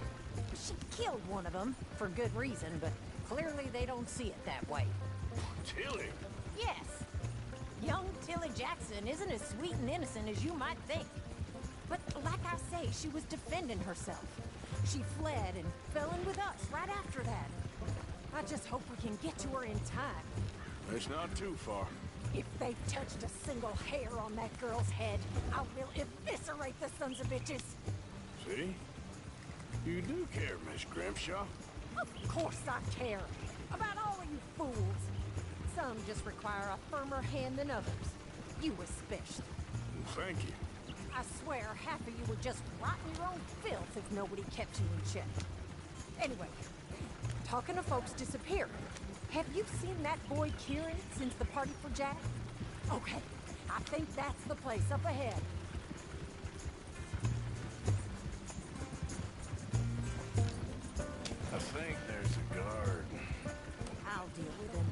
She killed one of them, for good reason, but clearly they don't see it that way. Tilly? Yes. Young Tilly Jackson isn't as sweet and innocent as you might think. But like I say, she was defending herself. She fled and fell in with us right after that. I just hope we can get to her in time. It's not too far. If they've touched a single hair on that girl's head, I will eviscerate the sons of bitches. See? You do care, Miss Grimshaw. Of course I care. About all of you fools. Some just require a firmer hand than others. You especially. Thank you. I swear half of you would just rot in your own filth if nobody kept you in check. Anyway, talking of folks disappearing, have you seen that boy Kieran since the party for Jack? Okay, I think that's the place up ahead. I think there's a guard. I'll deal with him.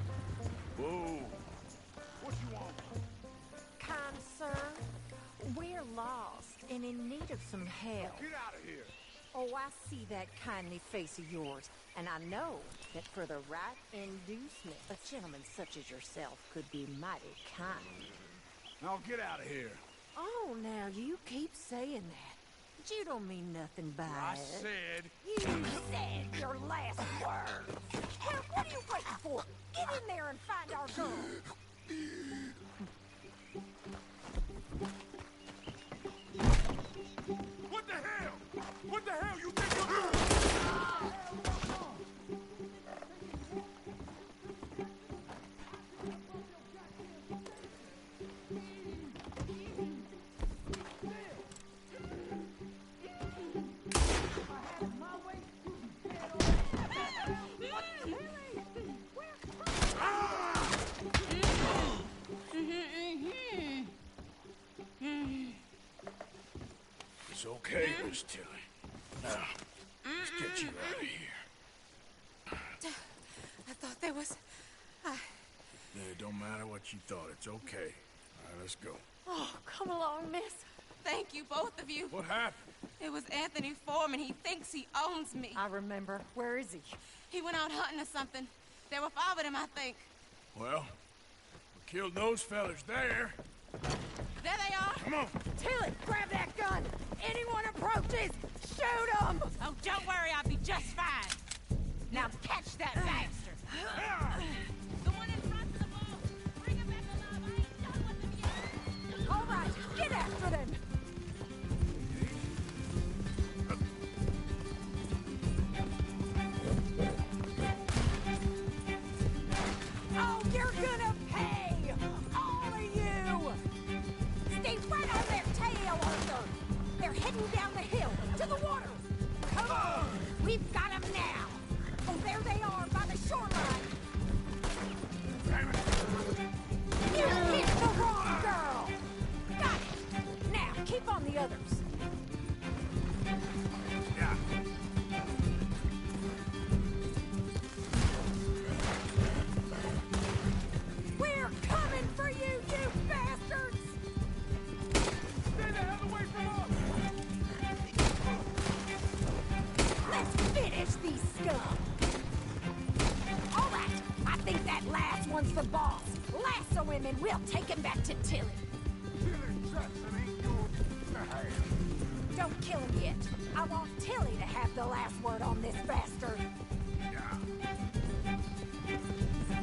Whoa. What you want? Kind sir, we're lost and in need of some help. Get out of here. Oh, I see that kindly face of yours, and I know that for the right inducement, a gentleman such as yourself could be mighty kind. Now get out of here. Oh, now you keep saying that. But you don't mean nothing by I it. said... You said your last word. Hell, what are you waiting for? Get in there and find our girl. What the hell? What the hell you think you're doing? It's okay, Miss Tilly. Now, let's get you out of here. I thought there was... It don't matter what you thought. It's okay. All right, let's go. Oh, come along, miss. Thank you, both of you. What happened? It was Anthony Foreman. He thinks he owns me. I remember. Where is he? He went out hunting or something. There were 5 of them, I think. Well, we killed those fellas there. There they are. Come on. Tilly, grab that gun. Anyone approaches, shoot them. Oh, don't worry. I'll be just fine. Now catch that bastard. The one in front of the ball. Bring him back alive. I ain't done with them yet. All right, get after them. Oh, You're gonna pay! All of you! Stay right on their tail, Arthur! They're heading down the hill, to the water! Come on! We've got them now! Oh, there they are, by the shoreline! You hit the wrong girl! Got it! Now, keep on the others! We're coming for you, you bastards! Stay the hell away from us! Let's finish these scum! All right, I think that last one's the boss. Lasso him and we'll take him back to Tilly. Tilly Jackson ain't yours to have. Don't kill him yet. I want Tilly to have the last word on this bastard.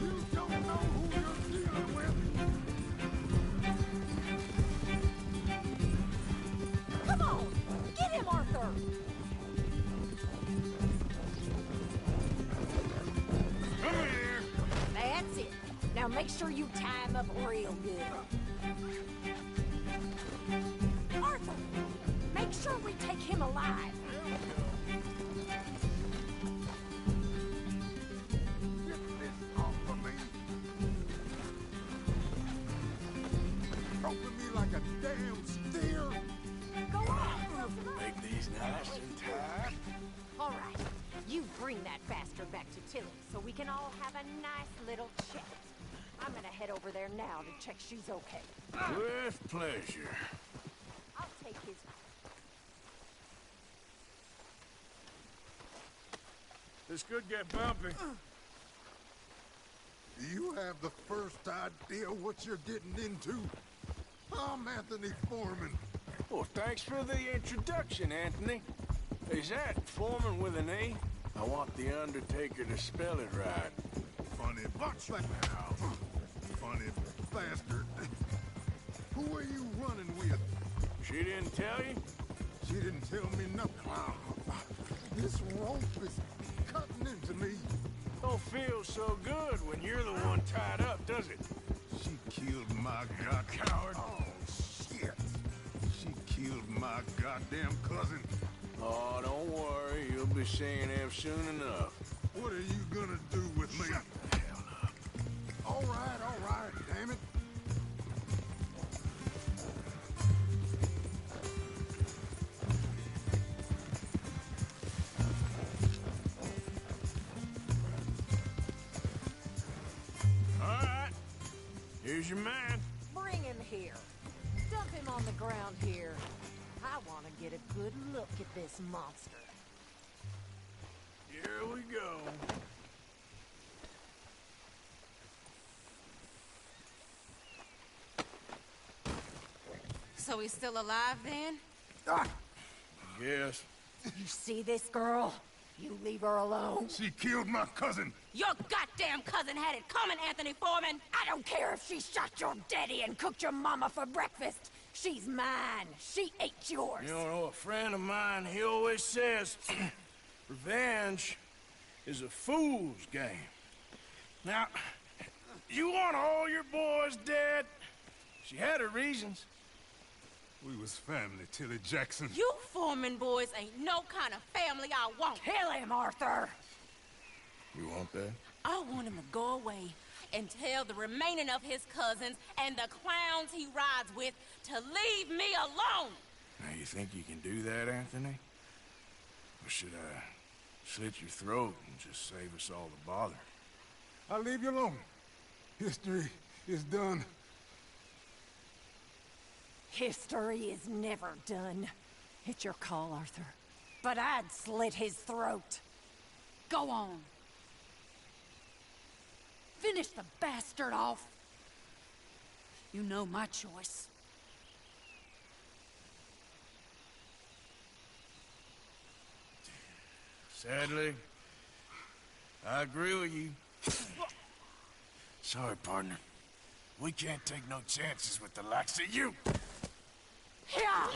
You don't know who you're dealing with. Come on! Get him, Arthur! Come here! That's it. Now make sure you tie him up real good. Arthur! Make sure we take him alive. Get this off of me! Roping me like a damn steer! Go on! Make these nice and tight. All right. You bring that bastard back to Tilly so we can all have a nice little chat. I'm gonna head over there now to check she's okay. With pleasure. I'll take his... This could get bumpy. Do you have the first idea what you're getting into? I'm Anthony Foreman. Well, thanks for the introduction, Anthony. Is that Foreman with an E? I want the Undertaker to spell it right. Funny bunch now. Funny bastard. Who are you running with? She didn't tell you? She didn't tell me nothing. This rope is cutting into me. Don't feel so good when you're the one tied up, does it? She killed my coward. Oh, shit. She killed my goddamn cousin. Oh, don't worry. You'll be seeing him soon enough. What are you gonna do with me? Shut the hell up. All right, damn it. All right. Here's your man. Bring him here. Dump him on the ground here. I want to get a good look at this monster. Here we go. So he's still alive then? Yes. You see this girl? You leave her alone. She killed my cousin. Your goddamn cousin had it coming, Anthony Foreman. I don't care if she shot your daddy and cooked your mama for breakfast. She's mine. She ate yours. You know, a friend of mine, he always says, revenge is a fool's game. Now, you want all your boys dead? She had her reasons. We was family, Tilly Jackson. You Foreman boys ain't no kind of family I want. Kill him, Arthur. You want that? I want him to go away and tell the remaining of his cousins and the clowns he rides with to leave me alone. Now, you think you can do that, Anthony? Or should I slit your throat and just save us all the bother? I'll leave you alone. History is done. History is never done. It's your call, Arthur. But I'd slit his throat. Go on. Finish the bastard off. You know my choice. Sadly, I agree with you. Sorry, partner. We can't take no chances with the likes of you. Yeah.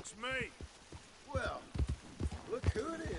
It's me. Well, look who it is.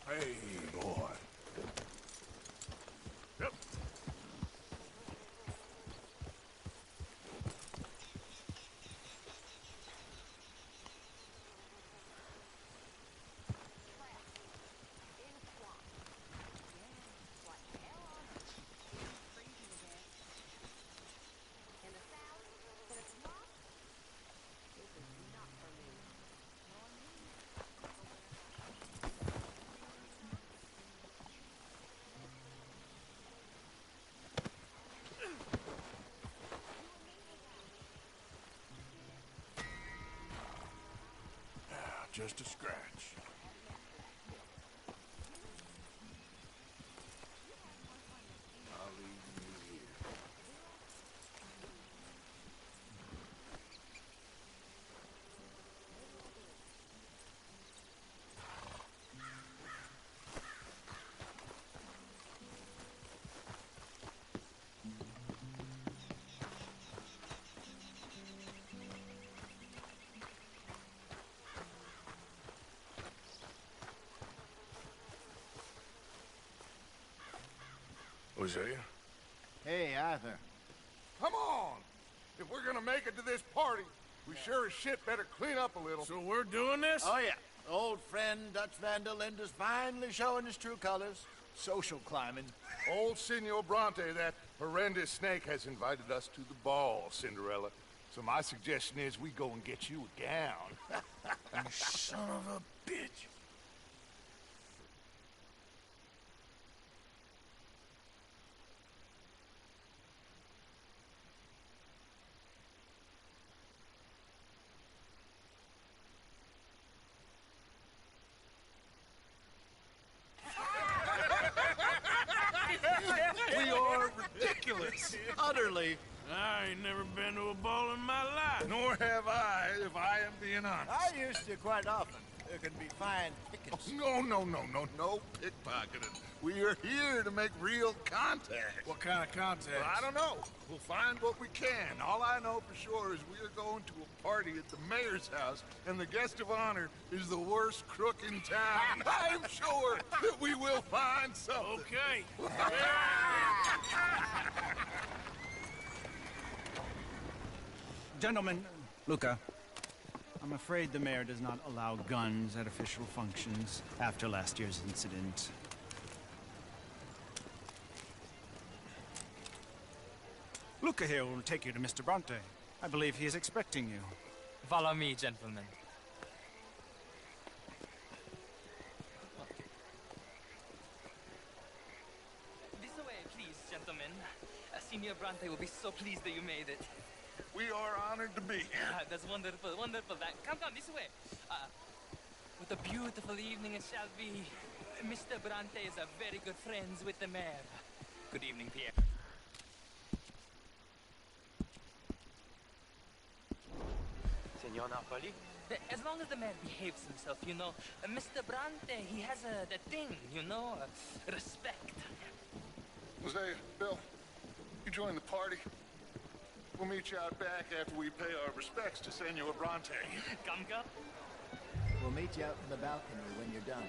Hey, boy. Yep. Just a scratch. I'll leave you here. Was that you? Hey, Arthur. Come on! If we're gonna make it to this party, we sure as shit better clean up a little. So we're doing this? Oh, yeah. Old friend Dutch Van der Linde's finally showing his true colors. Social climbing. Old Senor Bronte, that horrendous snake, has invited us to the ball, Cinderella. So my suggestion is we go and get you a gown. You son of a bitch. We are ridiculous. Utterly. I ain't never been to a ball in my life. Nor have I, if I am being honest. I used to quite often. There can be fine pickings. No pickpocketing. We are here to make real contact. What kind of contact? Well, I don't know. We'll find what we can. All I know for sure is we are going to a party at the mayor's house, and the guest of honor is the worst crook in town. I'm sure that we will find something. Okay. Gentlemen, Luca, I'm afraid the mayor does not allow guns at official functions after last year's incident. Luca here will take you to Mr. Bronte. I believe he is expecting you. Follow me, gentlemen. This way, please, gentlemen. Senior Bronte will be so pleased that you made it. We are honored to be here. That's wonderful, wonderful. Come, this way. What a beautiful evening it shall be. Mr. Bronte is a very good friends with the mayor. Good evening, Pierre. Signor Napoli, As long as the man behaves himself, you know. Mr. Bronte, he has that thing, you know, respect. Hosea, Bill, you join the party. We'll meet you out back after we pay our respects to Senor Bronte. Come, come. We'll meet you out in the balcony when you're done.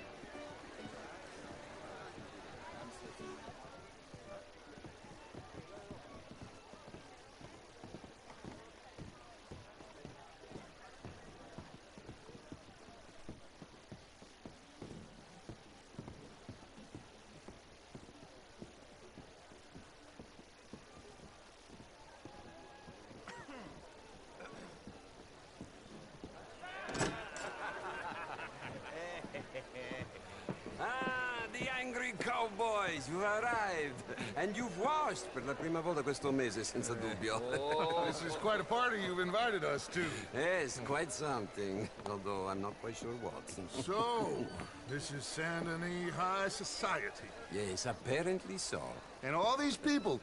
Cowboys, you've arrived. And you've washed per la prima volta questo mese, senza dubbio. Oh, this is quite a party you've invited us to. Yes, quite something. Although I'm not quite sure what. So, this is Saint Denis High Society. Yes, apparently so. And all these people,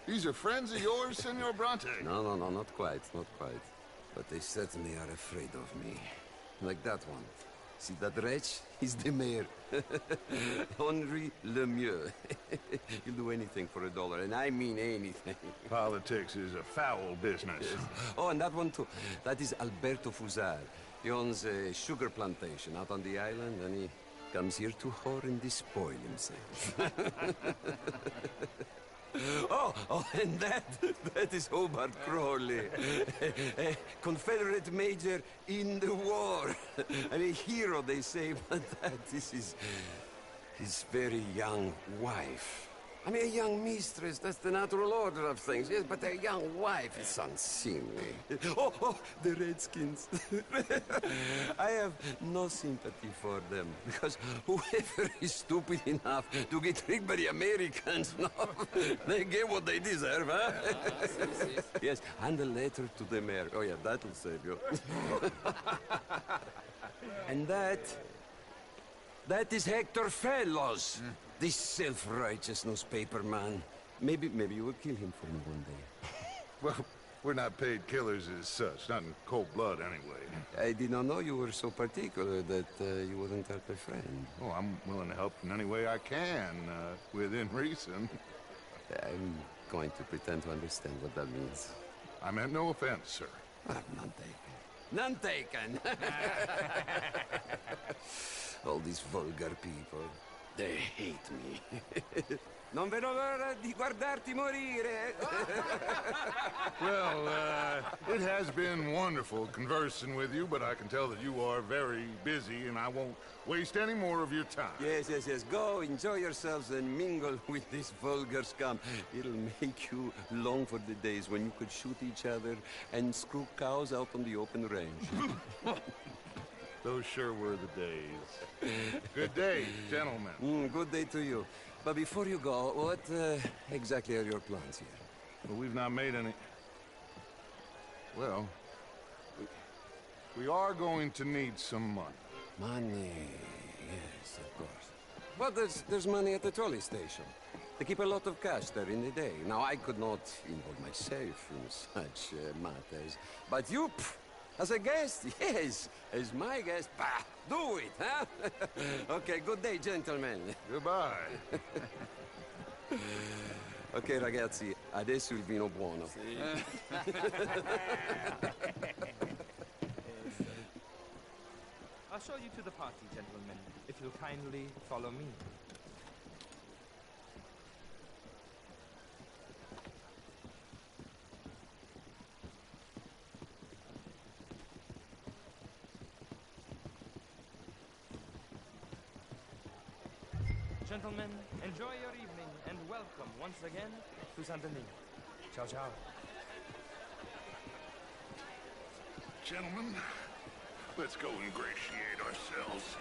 these are friends of yours, Senor Bronte? No, not quite, not quite. But they certainly are afraid of me. Like that one. See that wretch? He's the mayor. Henri Lemieux. He'll do anything for $1, and I mean anything. Politics is a foul business. Yes. Oh, and that one too. That is Alberto Fusar. He owns a sugar plantation out on the island, and he comes here to whore and despoil himself. Oh, and that is Hobart Crawley, a Confederate major in the war, and a hero, they say, but that is his very young wife. I mean, a young mistress, that's the natural order of things, yes, but a young wife is unseemly. Oh, the Redskins. I have no sympathy for them, because whoever is stupid enough to get tricked by the Americans, no, they get what they deserve, huh? Yes, and a letter to the mayor. Oh, yeah, that'll save you. And that is Hector Fellows. This self-righteous newspaper man. Maybe you will kill him for me one day. Well, we're not paid killers as such, not in cold blood anyway. I did not know you were so particular that you wouldn't hurt a friend. Oh, I'm willing to help in any way I can, within reason. I'm going to pretend to understand what that means. I meant no offense, sir. None taken. None taken! All these vulgar people. They hate me. Non vedo l'ora di guardarti morire. Well, it has been wonderful conversing with you, but I can tell that you are very busy, and I won't waste any more of your time. Yes. Go, enjoy yourselves, and mingle with this vulgar scum. It'll make you long for the days when you could shoot each other and screw cows out on the open range. Those sure were the days. Good day, gentlemen. Good day to you. But before you go, what exactly are your plans here? Well, we've not made any... Well, we are going to need some money. Money, yes, of course. But there's money at the trolley station. They keep a lot of cash there in the day. Now, I could not involve myself in such matters. But you... As a guest? Yes. As my guest? Bah, do it, huh? Okay, good day, gentlemen. Goodbye. Ok, ragazzi, adesso il vino buono. Sì. I'll show you to the party, gentlemen, if you'll kindly follow me. Gentlemen, enjoy your evening, and welcome once again to Saint Denis. Ciao, ciao. Gentlemen, let's go ingratiate ourselves.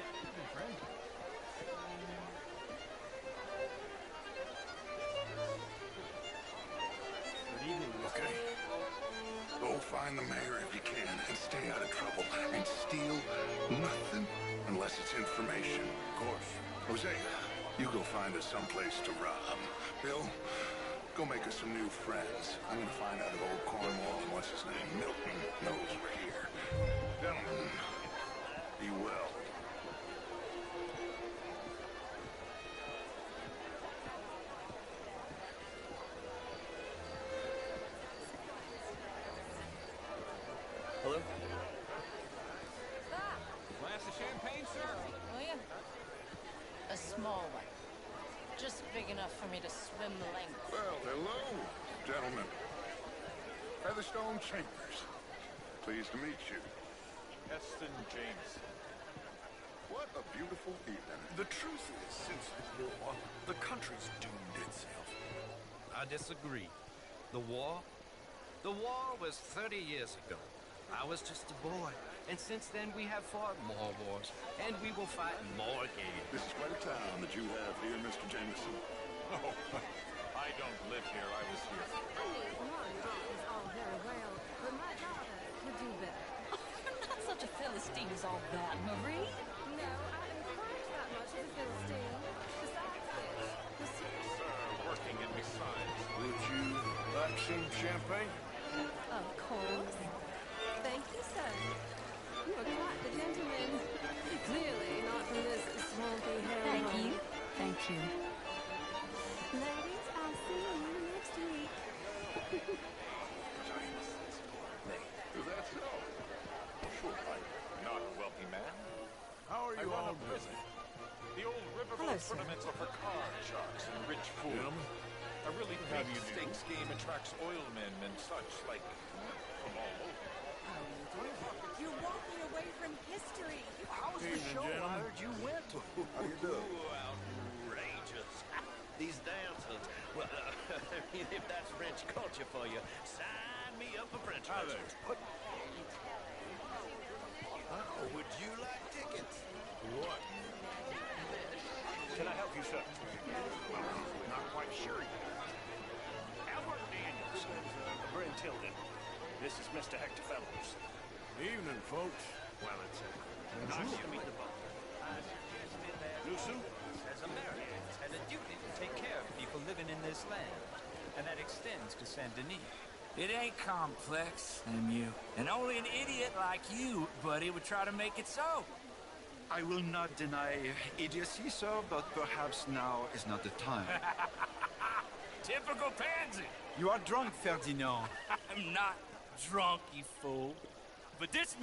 Good evening. Okay. Go find the mayor if you can, and stay out of trouble. And steal nothing unless it's information. Of course. Hosea, you go find us someplace to rob. Bill, go make us some new friends. I'm gonna find out if old Cornwall and what's his name, Milton, knows we're here. Gentlemen, be well. Hello? Glass of champagne, sir? Will you? A small one. Just big enough for me to swim the length. Well, hello, gentlemen. Featherstone Chambers. Pleased to meet you. Heston James. What a beautiful evening. The truth is, since the war, the country's doomed itself. I disagree. The war was 30 years ago. I was just a boy, and since then we have fought more wars, and we will fight more again. This is quite a town that you have here, Mr. Jameson. Oh, I don't live here. I was here. I mean, my mom is all very well, but my daughter could do better. You're not such a Philistine as all that, Marie. No, I am quite that much of a Philistine. Besides which, Working and besides. Would you like some champagne? of course. Thank you, sir. You are quite the gentleman. Clearly not from this swampy hell. Thank you. Thank you. Ladies, I'll see you next week. Is that so? Sure, I'm not a wealthy man. How are I you run all a prison. The old Hello, riverboat sir. tournaments are for card sharks and rich fools. Gentlemen, A really how big do you do? stakes game attracts oilmen and such, like, from all over. You're walking away from history. How was the Evening, show? I gentlemen. heard you went to. How you doing? Outrageous. These dancers. Well, if that's French culture for you, sign me up for French culture. Oh, would you like tickets? What? Can I help you, sir? Not quite sure yet. Albert Daniels, Brent Tilden. This is Mr. Hector Fellows. Evening, folks. Well, it's nice to meet the both. Lucy? As Americans, has a duty to take care of people living in this land, and that extends to Saint Denis. It ain't complex, MU. And only an idiot like you, buddy, would try to make it so. I will not deny idiocy, sir, but perhaps now is not the time. Typical pansy. You are drunk, Ferdinand. I'm not drunk, you fool. But this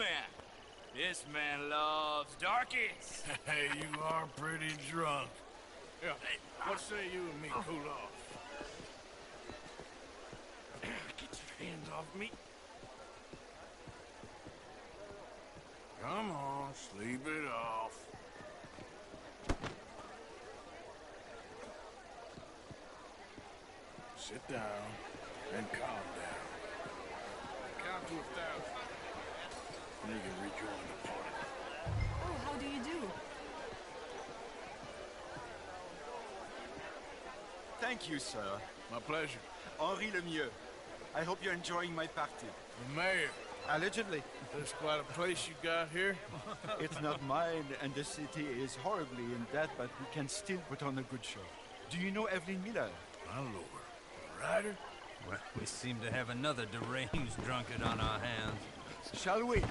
man loves darkies. Hey, you are pretty drunk. Yeah, what say you and me cool off? Get your hands off me. Come on, sleep it off. Sit down and calm down. Count to 1,000. And you can rejoin the party. Oh, how do you do? Thank you, sir. My pleasure. Henri Lemieux. I hope you're enjoying my party. The mayor. Allegedly. There's quite a place you got here. It's not mine, and the city is horribly in debt, but we can still put on a good show. Do you know Evelyn Miller? My lord. A rider? Well, we seem to have another deranged drunkard on our hands. Shall we?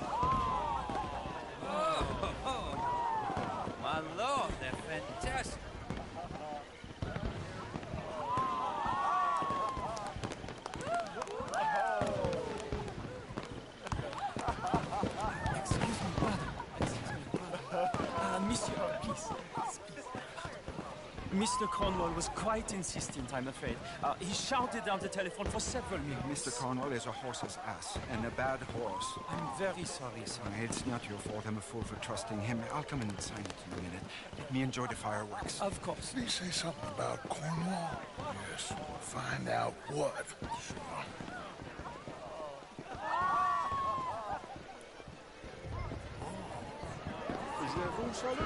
Oh, my lord, they're fantastic. Monsieur, please. Mr. Cornwall was quite insistent, I'm afraid. He shouted down the telephone for several minutes. Mr. Cornwall is a horse's ass, and a bad horse. I'm very sorry, sir. It's not your fault. I'm a fool for trusting him. I'll come in and sign it in a minute. Let me enjoy the fireworks. Of course. Did he say something about Cornwall? Yes, we'll find out what. Sure. Vous salut.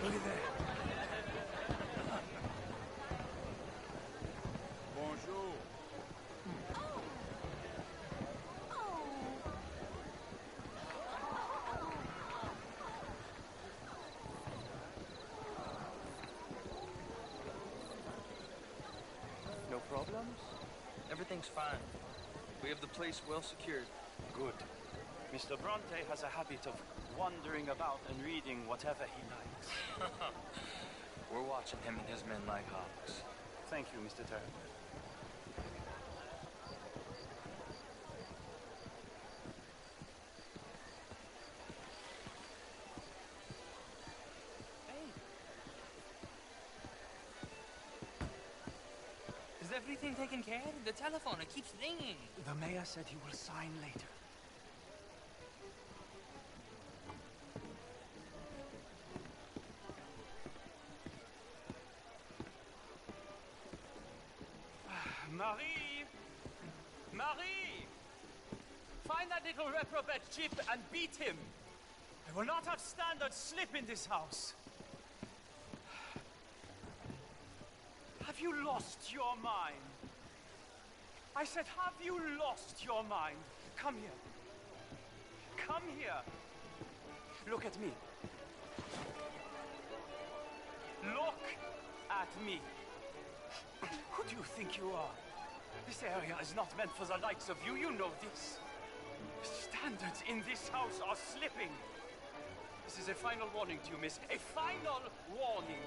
Look at that. Bonjour. seems everything's fine. We have the place well secured. Good. Mr. Bronte has a habit of wandering about and reading whatever he likes. We're watching him and his men like hawks. Thank you, Mr. Turner. Is everything taken care of? The telephone, it keeps ringing. The mayor said he will sign later. Marie! Marie! Find that little reprobate Chip and beat him. I will not have standard slip in this house. Have you lost your mind? I said, have you lost your mind? Come here. Come here. Look at me. Look at me. Who do you think you are? This area is not meant for the likes of you. You know this. Standards in this house are slipping. This is a final warning to you, miss. A final warning.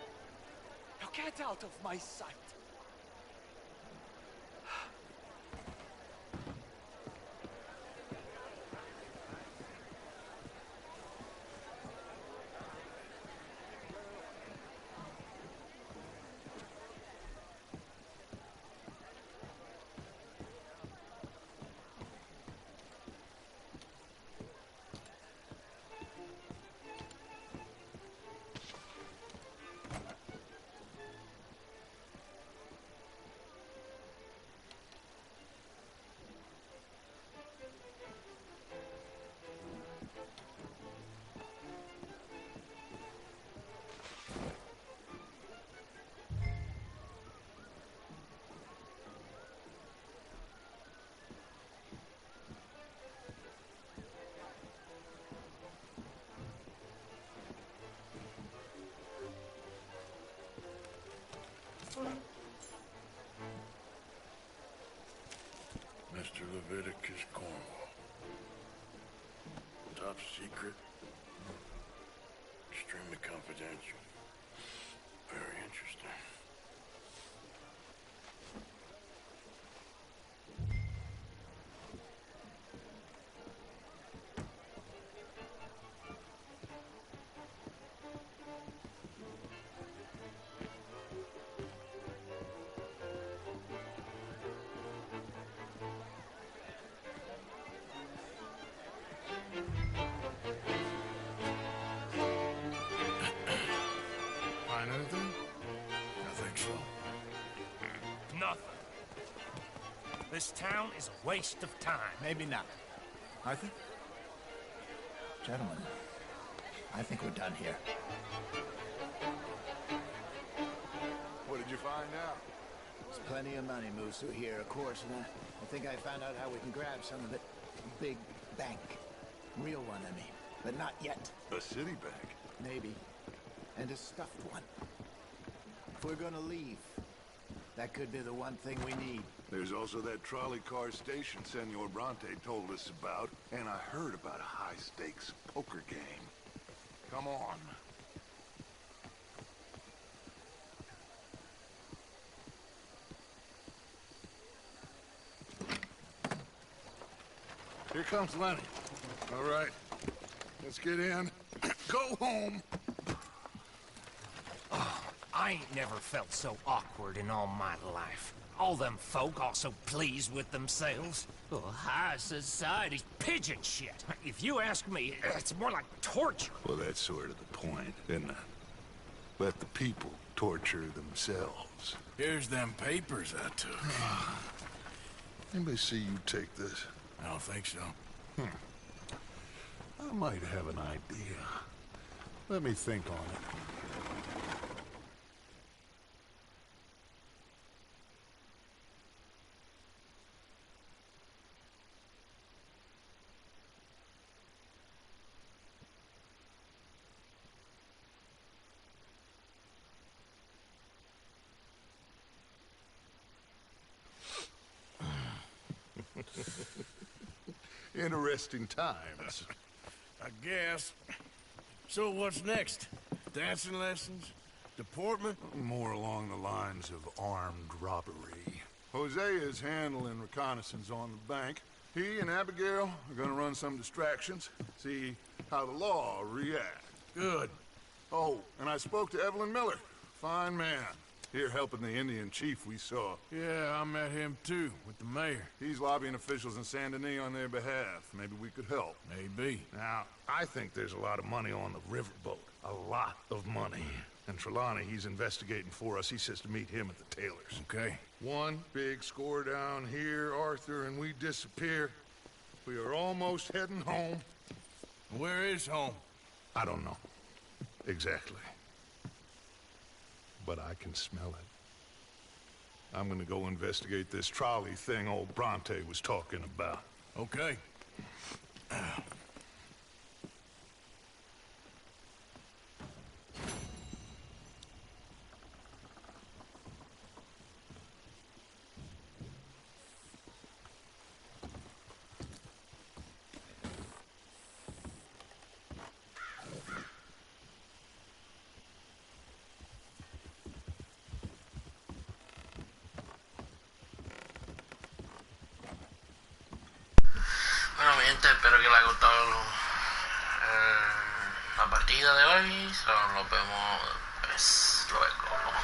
Now get out of my sight. Mr. Leviticus Cornwall. Top secret. Extremely confidential. Very interesting. Find anything? I think so. Nothing. This town is a waste of time. Maybe not. Arthur? Gentlemen, I think we're done here. What did you find out? There's plenty of money moves through here, of course, and I think I found out how we can grab some of it. A big bank. Real one, I mean. But not yet. A city bank? Maybe. And a stuffed one. If we're gonna leave, that could be the one thing we need. There's also that trolley car station Senor Bronte told us about, and I heard about a high-stakes poker game. Come on. Here comes Lenny. All right. Let's get in. Go home. I ain't never felt so awkward in all my life. All them folk all so pleased with themselves. Oh, high society's pigeon shit. If you ask me, it's more like torture. Well, that's sort of the point, isn't it? Let the people torture themselves. Here's them papers I took. Anybody see you take this? I don't think so. I might have an idea. Let me think on it. Interesting times. I guess. So what's next? Dancing lessons? Deportment? More along the lines of armed robbery. Hosea is handling reconnaissance on the bank. He and Abigail are gonna run some distractions, see how the law reacts. Good. Oh, and I spoke to Evelyn Miller. Fine man. Here helping the Indian chief we saw. Yeah, I met him too, with the mayor. He's lobbying officials in Saint Denis on their behalf. Maybe we could help. Maybe. Now, I think there's a lot of money on the riverboat. A lot of money. And Trelawney, he's investigating for us. He says to meet him at the Taylor's. Okay. One big score down here, Arthur, and we disappear. We are almost heading home. Where is home? I don't know. Exactly. But I can smell it. I'm gonna go investigate this trolley thing old Bronte was talking about. Okay. Bueno, mi gente, espero que les haya gustado la partida de hoy. Nos vemos pues, luego.